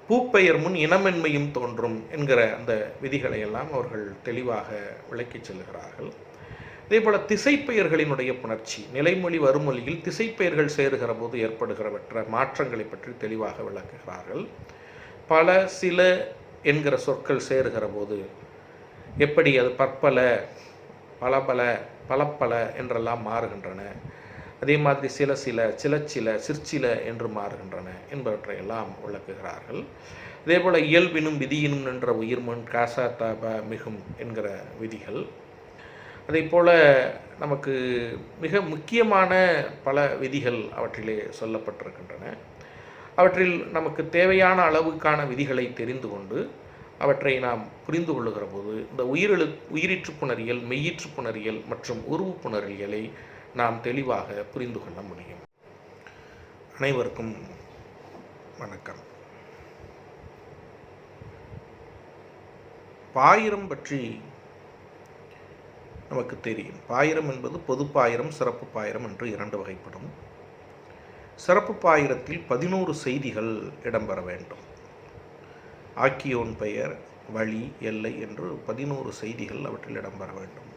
பூப்பெயர் முன் இனமென்மையும் தோன்றும் என்கிற அந்த விதிகளை எல்லாம் அவர்கள் தெளிவாக விளக்கிச் செல்கிறார்கள். அதே போல திசைப்பெயர்களினுடைய புணர்ச்சி, நிலைமொழி வறுமொழியில் திசைப்பெயர்கள் சேருகிற போது ஏற்படுகிறவற்ற மாற்றங்களை பற்றி தெளிவாக விளக்குகிறார்கள். பல சில என்கிற சொற்கள் சேருகிற போது எப்படி அது பற்பல, பலபல, பலப்பல என்றெல்லாம் மாறுகின்றன. அதே மாதிரி சில சில, சிலச்சில, சிற்சில என்று மாறுகின்றன என்பவற்றையெல்லாம் விளக்குகிறார்கள். அதே போல் இயல்பினும் விதியினும் என்ற உயிர்முன் காசா தாப மிகும் என்கிற விதிகள். அதே போல் நமக்கு மிக முக்கியமான பல விதிகள் அவற்றிலே சொல்லப்பட்டிருக்கின்றன. அவற்றில் நமக்கு தேவையான அளவுக்கான விதிகளை தெரிந்து கொண்டு அவற்றை நாம் புரிந்து கொள்ளுகிற போது இந்த உயிரிற்று புணரியல், மெய்யிற்று புணரியல் மற்றும் உருவு புணரியலை நாம் தெளிவாக புரிந்து கொள்ள முடியும். அனைவருக்கும் வணக்கம். பாயிரம் பற்றி நமக்கு தெரியும். பாயிரம் என்பது பொது பாயிரம், சிறப்பு பாயிரம் என்று இரண்டு வகைப்படும். சிறப்பு பாயிரத்தில் 11 செய்திகள் இடம்பெற வேண்டும். ஆக்கியோன் பெயர், வழி, எல்லை என்று 11 செய்திகள் அவற்றில் இடம்பெற வேண்டும்.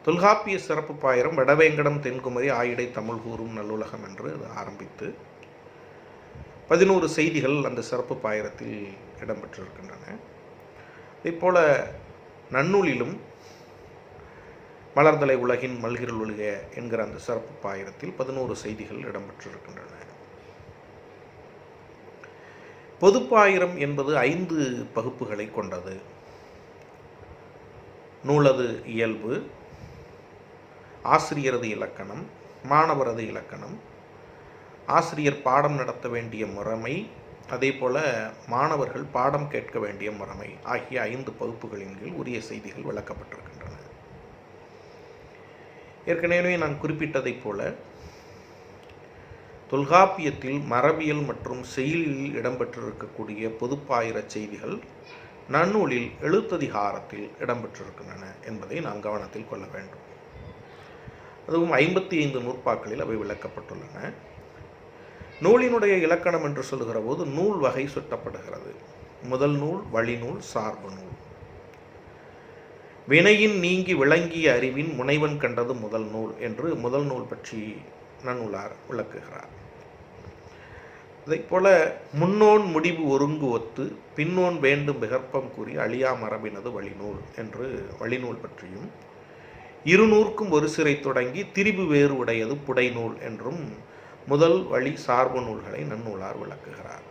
தொல்காப்பிய சிறப்பு பாயிரம் வடவேங்கடம் தென்குமரி ஆயிடை தமிழ் கூறும் நல்லுலகம் என்று ஆரம்பித்து 11 செய்திகள் அந்த சிறப்பு பாயிரத்தில் இடம்பெற்றிருக்கின்றன. இதேபோல நன்னூலிலும் மலர்தலை உலகின் மல்கிருள் ஒழுக என்கிற அந்த சிறப்பு பாயிரத்தில் 11 செய்திகள் இடம்பெற்றிருக்கின்றன. பொதுப்பாயிரம் என்பது 5 பகுப்புகளை கொண்டது. நூலது இயல்பு, ஆசிரியரது இலக்கணம், மாணவரது இலக்கணம், ஆசிரியர் பாடம் நடத்த வேண்டிய முறைமை, அதே போல மாணவர்கள் பாடம் கேட்க வேண்டிய முறைமை ஆகிய 5 பகுப்புகளின் கீழ் உரிய செய்திகள் விளக்கப்பட்டிருக்கின்றன. ஏற்கனவே நான் குறிப்பிட்டதைப் போல தொல்காப்பியத்தில் மரபியல் மற்றும் செய்யுளில் இடம்பெற்றிருக்கக்கூடிய பொதுப்பாயிர செய்திகள் நன்னூலில் எழுத்ததிகாரத்தில் இடம்பெற்றிருக்கின்றன என்பதை நாம் கவனத்தில் கொள்ள வேண்டும். அதுவும் 55 நூற்பாக்களில் அவை விளக்கப்பட்டுள்ளன. நூலினுடைய இலக்கணம் என்று சொல்லுகிற போது நூல் வகை சுட்டப்படுகிறது. முதல் நூல், வழிநூல், சார்பு நூல். வினையின் நீங்கி விளங்கிய அறிவின் முனைவன் கண்டது முதல் நூல் என்று முதல் நூல் பற்றி நன்னூலார் விளக்குகிறார். அதைப்போல முன்னோன் முடிவு ஒருங்கு ஒத்து பின்னோன் வேண்டும் விகற்பம் கூறி அழியா மரபினது வழிநூல் என்று வழிநூல் பற்றியும், இருநூறுக்கும் ஒரு சிறை தொடங்கி திரிபு வேறு உடையது புடைநூல் என்றும் முதல் வழி சார்பு நூல்களை நன்னூலார் விளக்குகிறார்.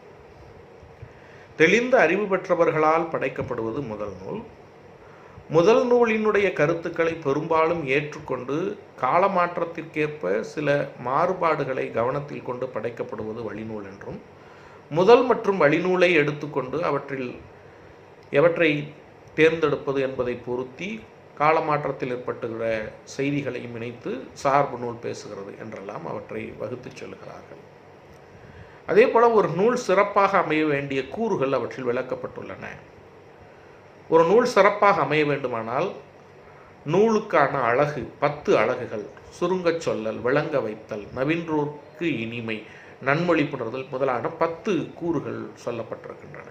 தெளிந்த அறிவு பெற்றவர்களால் படைக்கப்படுவது முதல் நூல். முதல் நூலினுடைய கருத்துக்களை பெரும்பாலும் ஏற்றுக்கொண்டு காலமாற்றத்திற்கேற்ப சில மாறுபாடுகளை கவனத்தில் கொண்டு படைக்கப்படுவது வழிநூல் என்றும், முதல் மற்றும் வழிநூலை எடுத்துக்கொண்டு அவற்றில் எவற்றை தேர்ந்தெடுப்பது என்பதை பொருத்தி காலமாற்றத்தில் ஏற்பட்டுகிற செய்திகளையும் இணைத்து சார்பு நூல் பேசுகிறது என்றெல்லாம் அவற்றை வகுத்து சொல்கிறார்கள். அதே போல ஒரு நூல் சிறப்பாக அமைய வேண்டிய கூறுகள் அவற்றில் விளக்கப்பட்டுள்ளன. ஒரு நூல் சிறப்பாக அமைய வேண்டுமானால் நூலுக்கான அழகு 10 அழகுகள்: சுருங்கச் சொல்லல், விளங்க வைத்தல், நவின்றோர்க்கு இனிமை, நன்மொழி புணர்தல் முதலான 10 கூறுகள் சொல்லப்பட்டிருக்கின்றன.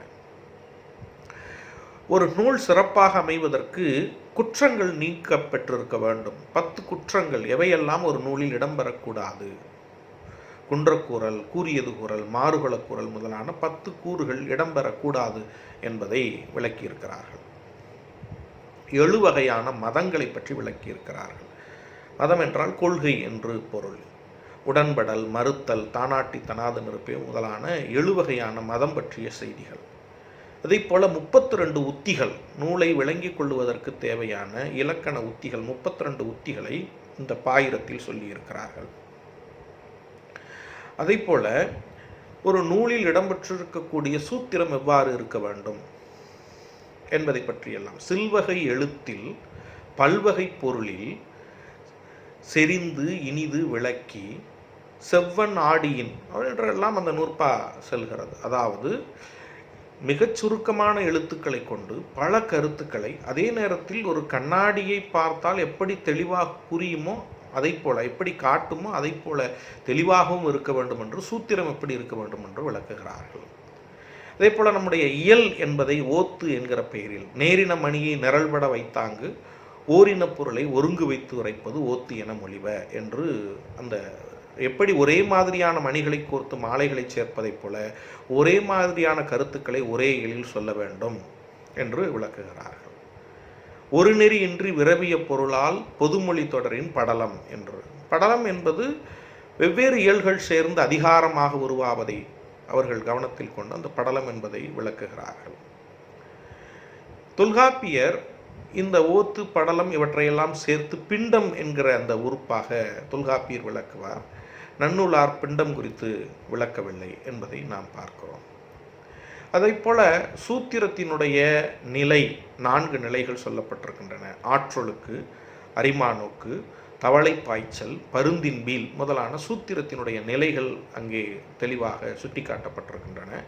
ஒரு நூல் சிறப்பாக அமைவதற்கு குற்றங்கள் நீக்கப்பட்டிருக்க வேண்டும். 10 குற்றங்கள் எவையெல்லாம் ஒரு நூலில் இடம்பெறக்கூடாது. குன்றக்கூறல், கூறியது கூறல், மாறுபலக்கூறல் முதலான 10 கூறுகள் இடம்பெறக்கூடாது என்பதை விளக்கியிருக்கிறார்கள். 7 வகையான மதங்களை பற்றி விளக்கியிருக்கிறார்கள். மதம் என்றால் கொள்கை என்று பொருள். உடன்படல், மறுத்தல், தானாட்டி தனாது நிறுப்பே முதலான 7 வகையான மதம் பற்றிய செய்திகள். அதேபோல 32 உத்திகள், நூலை விளங்கிக் கொள்வதற்கு தேவையான இலக்கண உத்திகள், 32 உத்திகளை இந்த பாயிரத்தில் சொல்லியிருக்கிறார்கள். அதேபோல ஒரு நூலில் இடம்பெற்றிருக்கக்கூடிய சூத்திரம் எவ்வாறு இருக்க வேண்டும் என்பதை பற்றியெல்லாம் சில்வகை எழுத்தில் பல்வகை பொருளில் செறிந்து இனிது விளக்கி செவ்வன் ஆடியின் என்றெல்லாம் அந்த நூற்பா செல்கிறது. அதாவது மிகச் சுருக்கமான எழுத்துக்களை கொண்டு பல கருத்துக்களை அதே நேரத்தில் ஒரு கண்ணாடியை பார்த்தால் எப்படி தெளிவாக புரியுமோ அதை போல, எப்படி காட்டுமோ அதை போல தெளிவாகவும் இருக்க வேண்டும் என்று, சூத்திரம் எப்படி இருக்க வேண்டும் என்று விளக்குகிறார்கள். அதே போல நம்முடைய இயல் என்பதை ஓத்து என்கிற பெயரில் நேரின மணியை நிரல்பட வைத்தாங்கு ஓரின பொருளை ஒருங்கு வைத்து உரைப்பது ஓத்து என மொழிவ என்று, அந்த எப்படி ஒரே மாதிரியான மணிகளை கோர்த்து மாலைகளை சேர்ப்பதைப் போல ஒரே மாதிரியான கருத்துக்களை ஒரே இயலில் சொல்ல வேண்டும் என்று விளக்குகிறார்கள். ஒரு நெறி இன்றி விரவிய பொருளால் பொதுமொழி தொடரின் படலம் என்று. படலம் என்பது வெவ்வேறு இயல்கள் சேர்ந்து அதிகாரமாக உருவாவதை அவர்கள் கவனத்தில் கொண்டு அந்த படலம் என்பதை விளக்குகிறார்கள். தொல்காப்பியர் இந்த ஓத்து, படலம் இவற்றையெல்லாம் சேர்த்து பிண்டம் என்கிற அந்த உறுப்பாக தொல்காப்பியர் விளக்குவார். நன்னூலார் பிண்டம் குறித்து விளக்கவில்லை என்பதை நாம் பார்க்கிறோம். அதைப்போல சூத்திரத்தினுடைய நிலை 4 நிலைகள் சொல்லப்பட்டிருக்கின்றன. ஆற்றொழுக்கு, அரிமானோக்கு, தவளை பாய்ச்சல், பருந்தின்பீல் முதலான சூத்திரத்தினுடைய நிலைகள் அங்கே தெளிவாக சுட்டி காட்டப்பட்டிருக்கின்றன.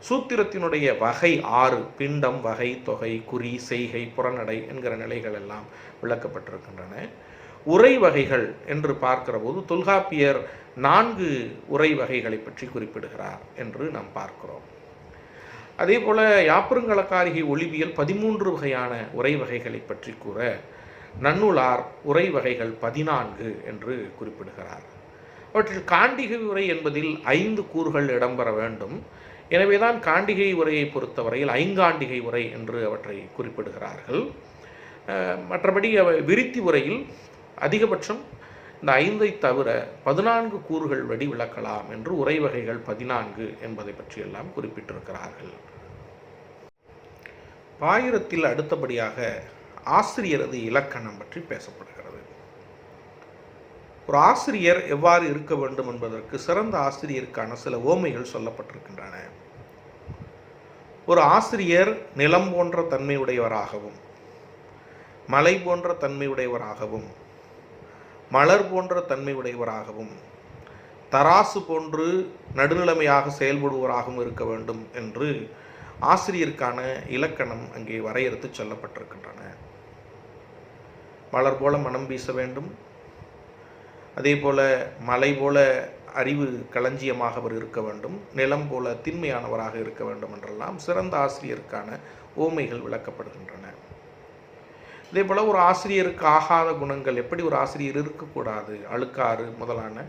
சூத்திரத்தினுடைய வகை 6: பிண்டம், வகை, தொகை, குறி, செய்கை, புறநடை என்கிற நிலைகள் எல்லாம் விளக்கப்பட்டிருக்கின்றன. உரை வகைகள் என்று பார்க்கிற போது தொல்காப்பியர் 4 உரை வகைகளை பற்றி குறிப்பிடுகிறார் என்று நாம் பார்க்கிறோம். அதே போல யாப்பருங்கலக்காரிகை ஒளிவியல் 13 வகையான உரை வகைகளை பற்றி கூற நன்னூலார் உரை வகைகள் 14 என்று குறிப்பிடுகிறார். அவற்றில் காண்டிகை உரை என்பதில் 5 கூறுகள் இடம்பெற வேண்டும். எனவேதான் காண்டிகை உரையை பொறுத்தவரையில் 5 உரை என்று அவற்றை குறிப்பிடுகிறார்கள். மற்றபடி விருத்தி உரையில் அதிகபட்சம் இந்த 5 தவிர 14 கூறுகள் வழி விளக்கலாம் என்று உரை வகைகள் 14 என்பதை பற்றியெல்லாம் குறிப்பிட்டிருக்கிறார்கள். பாயிரத்தில் அடுத்தபடியாக ஆசிரியரது இலக்கணம் பற்றி பேசப்படுகிறது. ஒரு ஆசிரியர் எவ்வாறு இருக்க வேண்டும் என்பதற்கு சிறந்த ஆசிரியருக்கான சில ஓமைகள் சொல்லப்பட்டிருக்கின்றன. ஒரு ஆசிரியர் நிலம் போன்ற தன்மையுடையவராகவும், மலை போன்ற தன்மையுடையவராகவும், மலர் போன்ற தன்மையுடையவராகவும், தராசு போன்று நடுநிலைமையாக செயல்படுவராகவும் இருக்க வேண்டும் என்று ஆசிரியருக்கான இலக்கணம் அங்கே வரையறுத்து சொல்லப்பட்டிருக்கின்றன. மலர் போல மனம் வீச வேண்டும், அதே போல மலை போல அறிவு களஞ்சியமாக அவர் இருக்க வேண்டும், நிலம் போல திண்மையானவராக இருக்க வேண்டும் என்றெல்லாம் சிறந்த ஆசிரியருக்கான ஓமைகள் விளக்கப்படுகின்றன. இதே போல் ஒரு ஆசிரியருக்கு ஆகாத குணங்கள், எப்படி ஒரு ஆசிரியர் இருக்கக்கூடாது, அழுக்காறு முதலான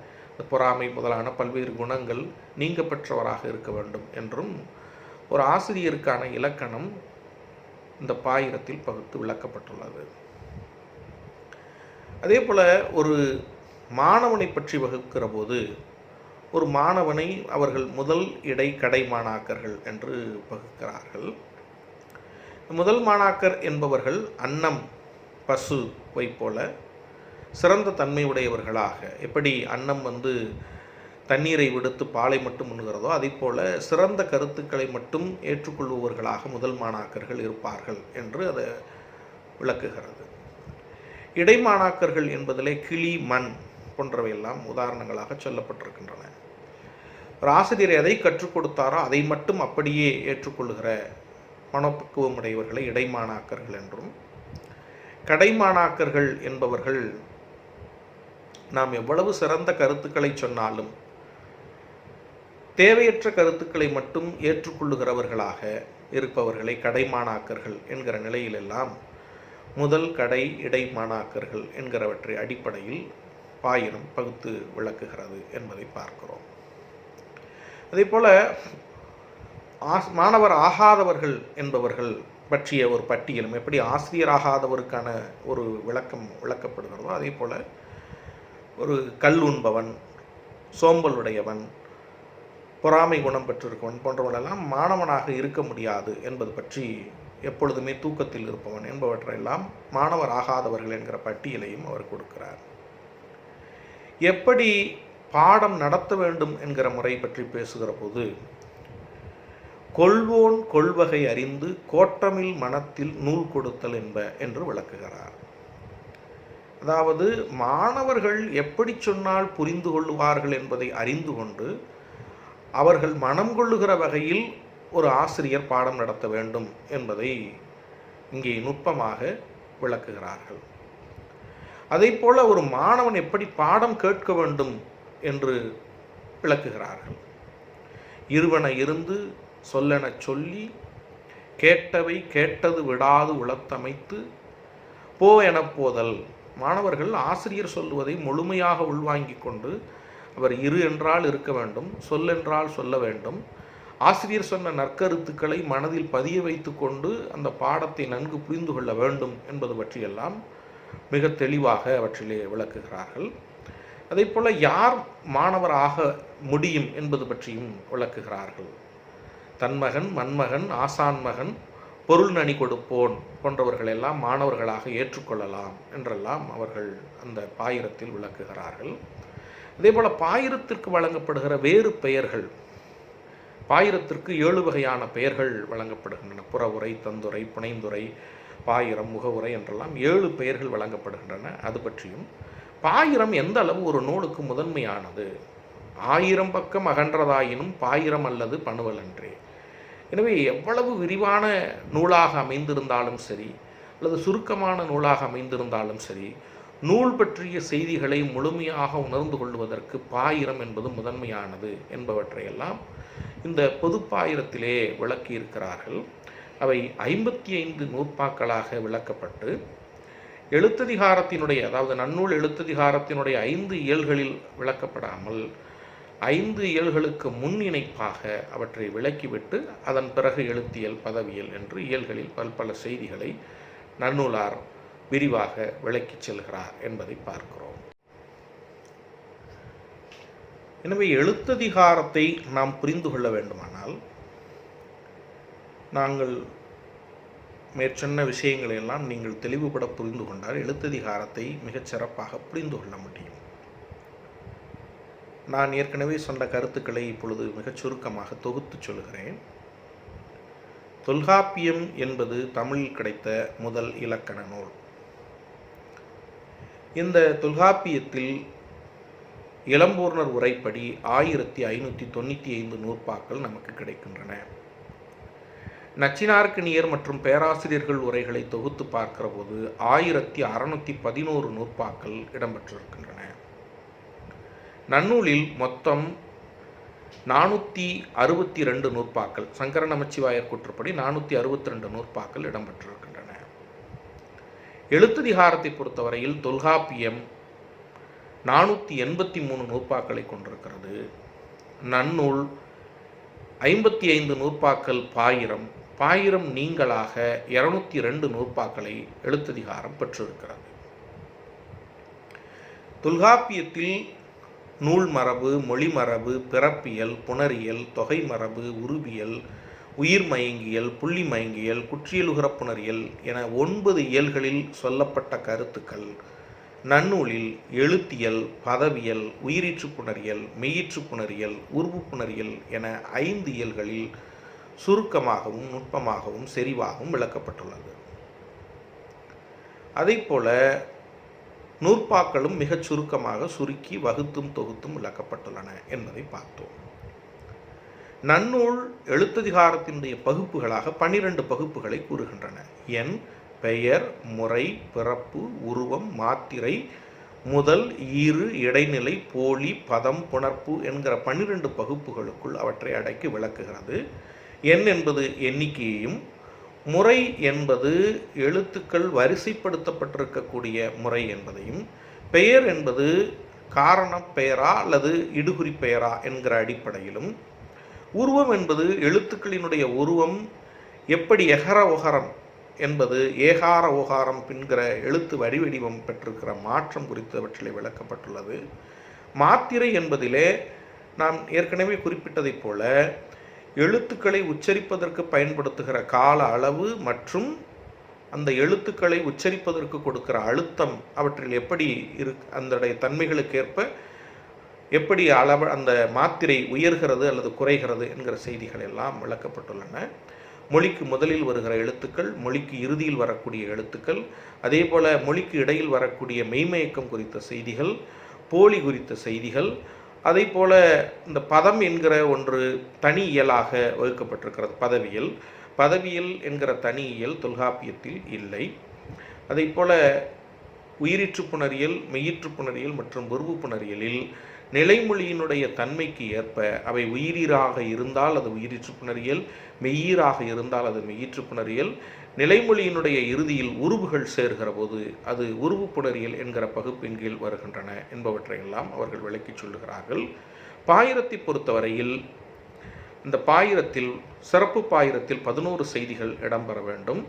பொறாமை முதலான பல்வேறு குணங்கள் நீங்க பெற்றவராக இருக்க வேண்டும் என்றும் ஒரு ஆசிரியருக்கான இலக்கணம் இந்த பாயிரத்தில் பகுத்து விளக்கப்பட்டுள்ளது. அதே போல் ஒரு மாணவனை பற்றி வகுக்கிற போது ஒரு மாணவனை அவர்கள் முதல் இடை கடை மாணாக்கர்கள் என்று வகுக்கிறார்கள். முதல் மாணாக்கர் என்பவர்கள் அன்னம் பசுவை போல சிறந்த தன்மை உடையவர்களாக, எப்படி அன்னம் தண்ணீரை விடுத்து பாலை மட்டும் உண்ணுகிறதோ அதே போல சிறந்த கருத்துக்களை மட்டும் ஏற்றுக்கொள்பவர்களாக முதல் மாணாக்கர்கள் இருப்பார்கள் என்று அதை விளக்குகிறது. இடைமாணாக்கர்கள் என்பதிலே கிளி, மண் போன்றவையெல்லாம் உதாரணங்களாக சொல்லப்பட்டிருக்கின்றன. ஒரு ஆசிரியர் எதை கற்றுக் கொடுத்தாரோ அதை மட்டும் அப்படியே ஏற்றுக்கொள்ளுகிற மனப்பக்குவம் உடையவர்களை இடைமாணாக்கர்கள் என்றும், கடைமாணாக்கர்கள் என்பவர்கள் நாம் எவ்வளவு சிறந்த கருத்துக்களை சொன்னாலும் தேவையற்ற கருத்துக்களை மட்டும் ஏற்றுக்கொள்ளுகிறவர்களாக இருப்பவர்களை கடைமாணாக்கர்கள் என்கிற நிலையிலெல்லாம் முதல் கடை இடைமாணாக்கர்கள் என்கிறவற்றை அடிப்படையில் பாயிரம் பகுத்து விளக்குகிறது என்பதை பார்க்கிறோம். அதே போல மாணவர் ஆகாதவர்கள் என்பவர்கள் பற்றிய ஒரு பட்டியலும், எப்படி ஆசிரியராகாதவருக்கான ஒரு விளக்கப்படுகிறதோ அதே போல ஒரு கல் உண்பவன், சோம்பல் உடையவன், பொறாமை குணம் பெற்றிருக்கவன் போன்றவர்களெல்லாம் மாணவனாக இருக்க முடியாது என்பது பற்றி, எப்பொழுதுமே தூக்கத்தில் இருப்பவன் என்பவற்றையெல்லாம் மாணவர் ஆகாதவர்கள் என்கிற பட்டியலையும் அவர் கொடுக்கிறார். எப்படி பாடம் நடத்த வேண்டும் என்கிற முறை பற்றி பேசுகிற போது, கொள்வோன் கொள்வகை அறிந்து கோட்டமில் மனத்தில் நூல் கொடுத்தல் என்று விளக்குகிறார். அதாவது மாணவர்கள் எப்படி சொன்னால் புரிந்து கொள்ளுவார்கள் என்பதை அறிந்து கொண்டு அவர்கள் மனம் கொள்ளுகிற வகையில் ஒரு ஆசிரியர் பாடம் நடத்த வேண்டும் என்பதை இங்கே நுட்பமாக விளக்குகிறார்கள். அதே போல ஒரு மாணவன் எப்படி பாடம் கேட்க வேண்டும் என்று விளக்குகிறார்கள். இருவன இருந்து சொல்லென சொல்லி கேட்டவை கேட்டது விடாது உளத்தமைத்து போ என போதல். மாணவர்கள் ஆசிரியர் சொல்லுவதை முழுமையாக உள்வாங்கிக் கொண்டு அவர் இரு என்றால் இருக்க வேண்டும், சொல்லென்றால் சொல்ல வேண்டும், ஆசிரியர் சொன்ன நற்கருத்துக்களை மனதில் பதிய வைத்து கொண்டு அந்த பாடத்தை நன்கு புரிந்து கொள்ள வேண்டும் என்பது பற்றியெல்லாம் மிக தெளிவாக அவற்றிலே விளக்குகிறார்கள். அதே போல யார் மாணவர் ஆக முடியும் என்பது பற்றியும் விளக்குகிறார்கள். தன்மகன், மண்மகன், ஆசான் மகன், பொருள் நனி கொடுப்போன் போன்றவர்களெல்லாம் மாணவர்களாக ஏற்றுக்கொள்ளலாம் என்றெல்லாம் அவர்கள் அந்த பாயிரத்தில் விளக்குகிறார்கள். அதே போல பாயிரத்திற்கு வழங்கப்படுகிற வேறு பெயர்கள், பாயிரத்திற்கு 7 வகையான பெயர்கள் வழங்கப்படுகின்றன. புறவுரை, தந்துரை, புனைந்துரை, பாயிரம், முகவுரை என்றெல்லாம் 7 பெயர்கள் வழங்கப்படுகின்றன. அது பற்றியும், பாயிரம் எந்த அளவு ஒரு நூலுக்கு முதன்மையானது, 1000 பக்கம் அகன்றதாயினும் பாயிரம் அல்லது பணுவலன்றே. எனவே எவ்வளவு விரிவான நூலாக அமைந்திருந்தாலும் சரி, அல்லது சுருக்கமான நூலாக அமைந்திருந்தாலும் சரி, நூல் பற்றிய செய்திகளை முழுமையாக உணர்ந்து கொள்வதற்கு பாயிரம் என்பது முதன்மையானது என்பவற்றையெல்லாம் இந்த பொதுப்பாயிரத்திலே விளக்கியிருக்கிறார்கள். அவை 55 நூற்பாக்களாக விளக்கப்பட்டு எழுத்ததிகாரத்தினுடைய, அதாவது நன்னூல் எழுத்ததிகாரத்தினுடைய 5 இயல்களில் விளக்கப்படாமல் 5 இயல்களுக்கு முன் இணைப்பாக அவற்றை விளக்கிவிட்டு அதன் பிறகு எழுத்தியல், பதவியல் என்று இயல்களில் பல செய்திகளை நன்னூலார் விரிவாக விளக்கிச் செல்கிறார் என்பதை பார்க்கிறோம். எனவே எழுத்ததிகாரத்தை நாம் புரிந்து கொள்ள வேண்டுமானால் நாங்கள் மேற்சொன்ன விஷயங்களை எல்லாம் நீங்கள் தெளிவுபட புரிந்து கொண்டால் எழுத்ததிகாரத்தை மிகச் சிறப்பாக புரிந்து கொள்ள முடியும். நான் ஏற்கனவே சொன்ன கருத்துக்களை இப்பொழுது மிகச் சுருக்கமாக தொகுத்து சொல்கிறேன். தொல்காப்பியம் என்பது தமிழில் கிடைத்த முதல் இலக்கண நூல். இந்த தொல்காப்பியத்தில் இளம்பூர்ணர் உரைப்படி 1595 நூற்பாக்கள் நமக்கு கிடைக்கின்றன. நச்சினார்க்கினியர் மற்றும் பேராசிரியர்கள் உரைகளை தொகுத்து பார்க்கிற போது 1611 நூற்பாக்கள் இடம்பெற்றிருக்கின்றன. நன்னூலில் மொத்தம் 462 நூற்பாக்கள், சங்கர நமச்சிவாயர் கூற்றுப்படி 462 நூற்பாக்கள் இடம்பெற்றிருக்கின்றன. எழுத்ததிகாரத்தை பொறுத்தவரையில் தொல்காப்பியம் 483 நூற்பாக்களை கொண்டிருக்கிறது. நன்னூல் 55 நூற்பாக்கள் பாயிரம், பாயிரம் நீங்களாக 202 நூற்பாக்களை எழுத்ததிகாரம் பெற்றிருக்கிறது. தொல்காப்பியத்தில் நூல் மரபு, மொழி மரபு, பிறப்பியல், புணரியல், தொகை மரபு, உருவியல், உயிர் மயங்கியல், புள்ளி மயங்கியல், குற்றியலுகரப்புணரியல் என 9 இயல்களில் சொல்லப்பட்ட கருத்துக்கள் நன்னூலில் எழுத்தியல், பதவியல், உயிரீற்று புணரியல், மெய்யீற்று புணரியல், உருவு புணரியல் என 5 இயல்களில் சுருக்கமாகவும் நுட்பமாகவும் செறிவாகவும் விளக்கப்பட்டுள்ளது. அதைப்போல நூற்பாக்களும் மிகச் சுருக்கமாக சுருக்கி வகுத்தும் தொகுத்தும் விளக்கப்பட்டுள்ளன என்பதை பார்த்தோம். நன்னூல் எழுத்ததிகாரத்தினுடைய பகுப்புகளாக 12 பகுப்புகளை கூறுகின்றன. எண், பெயர், முறை, பிறப்பு, உருவம், மாத்திரை, முதல், ஈறு, இடைநிலை, போலி, பதம், புணர்ப்பு என்கிற 12 பகுப்புகளுக்குள் அவற்றை அடக்கி விளக்குகிறது. எண் என்பது எண்ணிக்கையையும், முறை என்பது எழுத்துக்கள் வரிசைப்படுத்தப்பட்டிருக்கக்கூடிய முறை என்பதையும், பெயர் என்பது காரண பெயரா அல்லது இடுகுறி பெயரா என்கிற அடிப்படையிலும், உருவம் என்பது எழுத்துக்களினுடைய உருவம் எப்படி எகர ஒகரம் என்பது ஏகார ஓகாரம் என்கிற எழுத்து வடிவடிவம் பெற்றிருக்கிற மாற்றம் குறித்தவற்றிலே விளக்கப்பட்டுள்ளது. மாத்திரை என்பதிலே நாம் ஏற்கனவே குறிப்பிட்டதைப் போல எழுத்துக்களை உச்சரிப்பதற்கு பயன்படுத்துகிற கால அளவு மற்றும் அந்த எழுத்துக்களை உச்சரிப்பதற்கு கொடுக்கிற அழுத்தம் அவற்றில் எப்படி அந்த தன்மைகளுக்கேற்ப எப்படி அளவு அந்த மாத்திரை உயர்கிறது அல்லது குறைகிறது என்கிற செய்திகள் எல்லாம் விளக்கப்பட்டுள்ளன. மொழிக்கு முதலில் வருகிற எழுத்துக்கள், மொழிக்கு இறுதியில் வரக்கூடிய எழுத்துக்கள், அதே போல் மொழிக்கு இடையில் வரக்கூடிய மெய்மயக்கம் குறித்த செய்திகள், போலி குறித்த செய்திகள், அதே போல் இந்த பதம் என்கிற ஒன்று தனி இயலாக வகுக்கப்பட்டிருக்கிறது. பதவியல் என்கிற தனி இயல் தொல்காப்பியத்தில் இல்லை. அதே போல் உயிரீற்று புணரியல், மெய்யீற்று புணரியல் மற்றும் உருவு புணரியலில் நிலைமொழியினுடைய தன்மைக்கு ஏற்ப அவை உயிரீராக இருந்தால் அது உயிரீற்று புணரியல், மெய்யீராக இருந்தால் அது மெய்யீற்று புணரியல், நிலைமொழியினுடைய இறுதியில் உருவுகள் சேர்கிற போது அது உருவு புணரியல் என்கிற பகுப்பின் கீழ் வருகின்றன என்பவற்றையெல்லாம் அவர்கள் விளக்கி சொல்லுகிறார்கள். பாயிரத்தை பொறுத்தவரையில் இந்த பாயிரத்தில் சிறப்பு பாயிரத்தில் 11 செய்திகள் இடம்பெற வேண்டும்.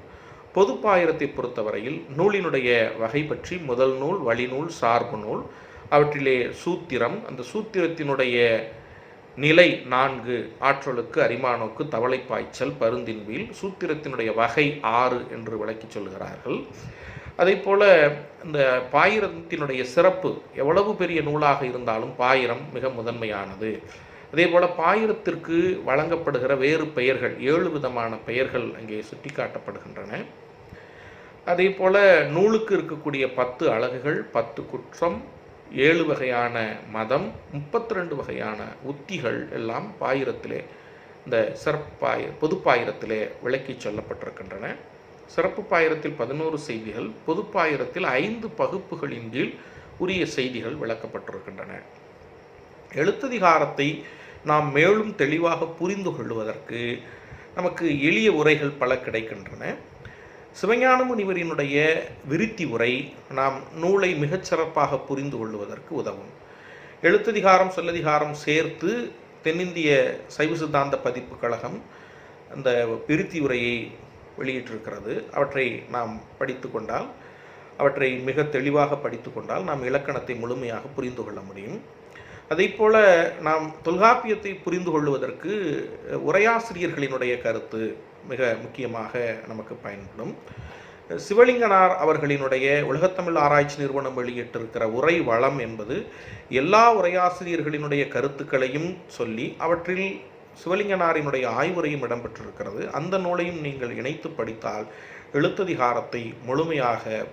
பொது பாயிரத்தை பொறுத்தவரையில் நூலினுடைய வகை பற்றி முதல் நூல், வழிநூல், சார்பு நூல், அவற்றிலே சூத்திரம், அந்த சூத்திரத்தினுடைய நிலை 4 ஆற்றலுக்கு, அரிமானோக்கு, தவளை பாய்ச்சல், பருந்தின்வீல், சூத்திரத்தினுடைய வகை 6 என்று விளக்கி சொல்கிறார்கள். அதே போல் இந்த பாயிரத்தினுடைய சிறப்பு எவ்வளவு பெரிய நூலாக இருந்தாலும் பாயிரம் மிக முதன்மையானது. அதே போல் பாயிரத்திற்கு வழங்கப்படுகிற வேறு பெயர்கள் 7 விதமான பெயர்கள் அங்கே சுட்டி காட்டப்படுகின்றன. அதே போல் நூலுக்கு இருக்கக்கூடிய 10 அலகுகள், 10 குற்றம், 7 வகையான மதம், 32 வகையான உத்திகள் எல்லாம் பாயிரத்திலே இந்த பொது பாயிரத்திலே விளக்கி சொல்லப்பட்டிருக்கின்றன. சிறப்பு பாயிரத்தில் 11 செய்திகள், பொது பாயிரத்தில் 5 பகுப்புகளின் கீழ் உரிய செய்திகள் விளக்கப்பட்டிருக்கின்றன. எழுத்ததிகாரத்தை நாம் மேலும் தெளிவாக புரிந்து கொள்வதற்கு நமக்கு எளிய உரைகள் பல கிடைக்கின்றன. சிவஞான முனிவரினுடைய விருத்தி உரை நாம் நூலை மிகச்சிறப்பாக புரிந்து கொள்வதற்கு உதவும். எழுத்ததிகாரம், சொல்லதிகாரம் சேர்த்து தென்னிந்திய சைவ சித்தாந்த பதிப்பு கழகம் அந்த விருத்தி உரையை வெளியிட்டிருக்கிறது. அவற்றை நாம் படித்து கொண்டால், அவற்றை மிக தெளிவாக படித்து கொண்டால் நாம் இலக்கணத்தை முழுமையாக புரிந்து கொள்ள முடியும். அதை போல நாம் தொல்காப்பியத்தை புரிந்து கொள்வதற்கு உரையாசிரியர்களினுடைய கருத்து மிக முக்கியமாக நமக்கு பயன்படும். சிவலிங்கனார் அவர்களினுடைய உலகத்தமிழ் ஆராய்ச்சி நிறுவனம் வெளியிட்டிருக்கிற உரை வளம் என்பது எல்லா உரையாசிரியர்களினுடைய கருத்துக்களையும் சொல்லி அவற்றில் சிவலிங்கனாரினுடைய ஆய்வுரையும் இடம்பெற்றிருக்கிறது. அந்த நூலையும் நீங்கள் இணைத்து படித்தால் எழுத்ததிகாரத்தை முழுமையாக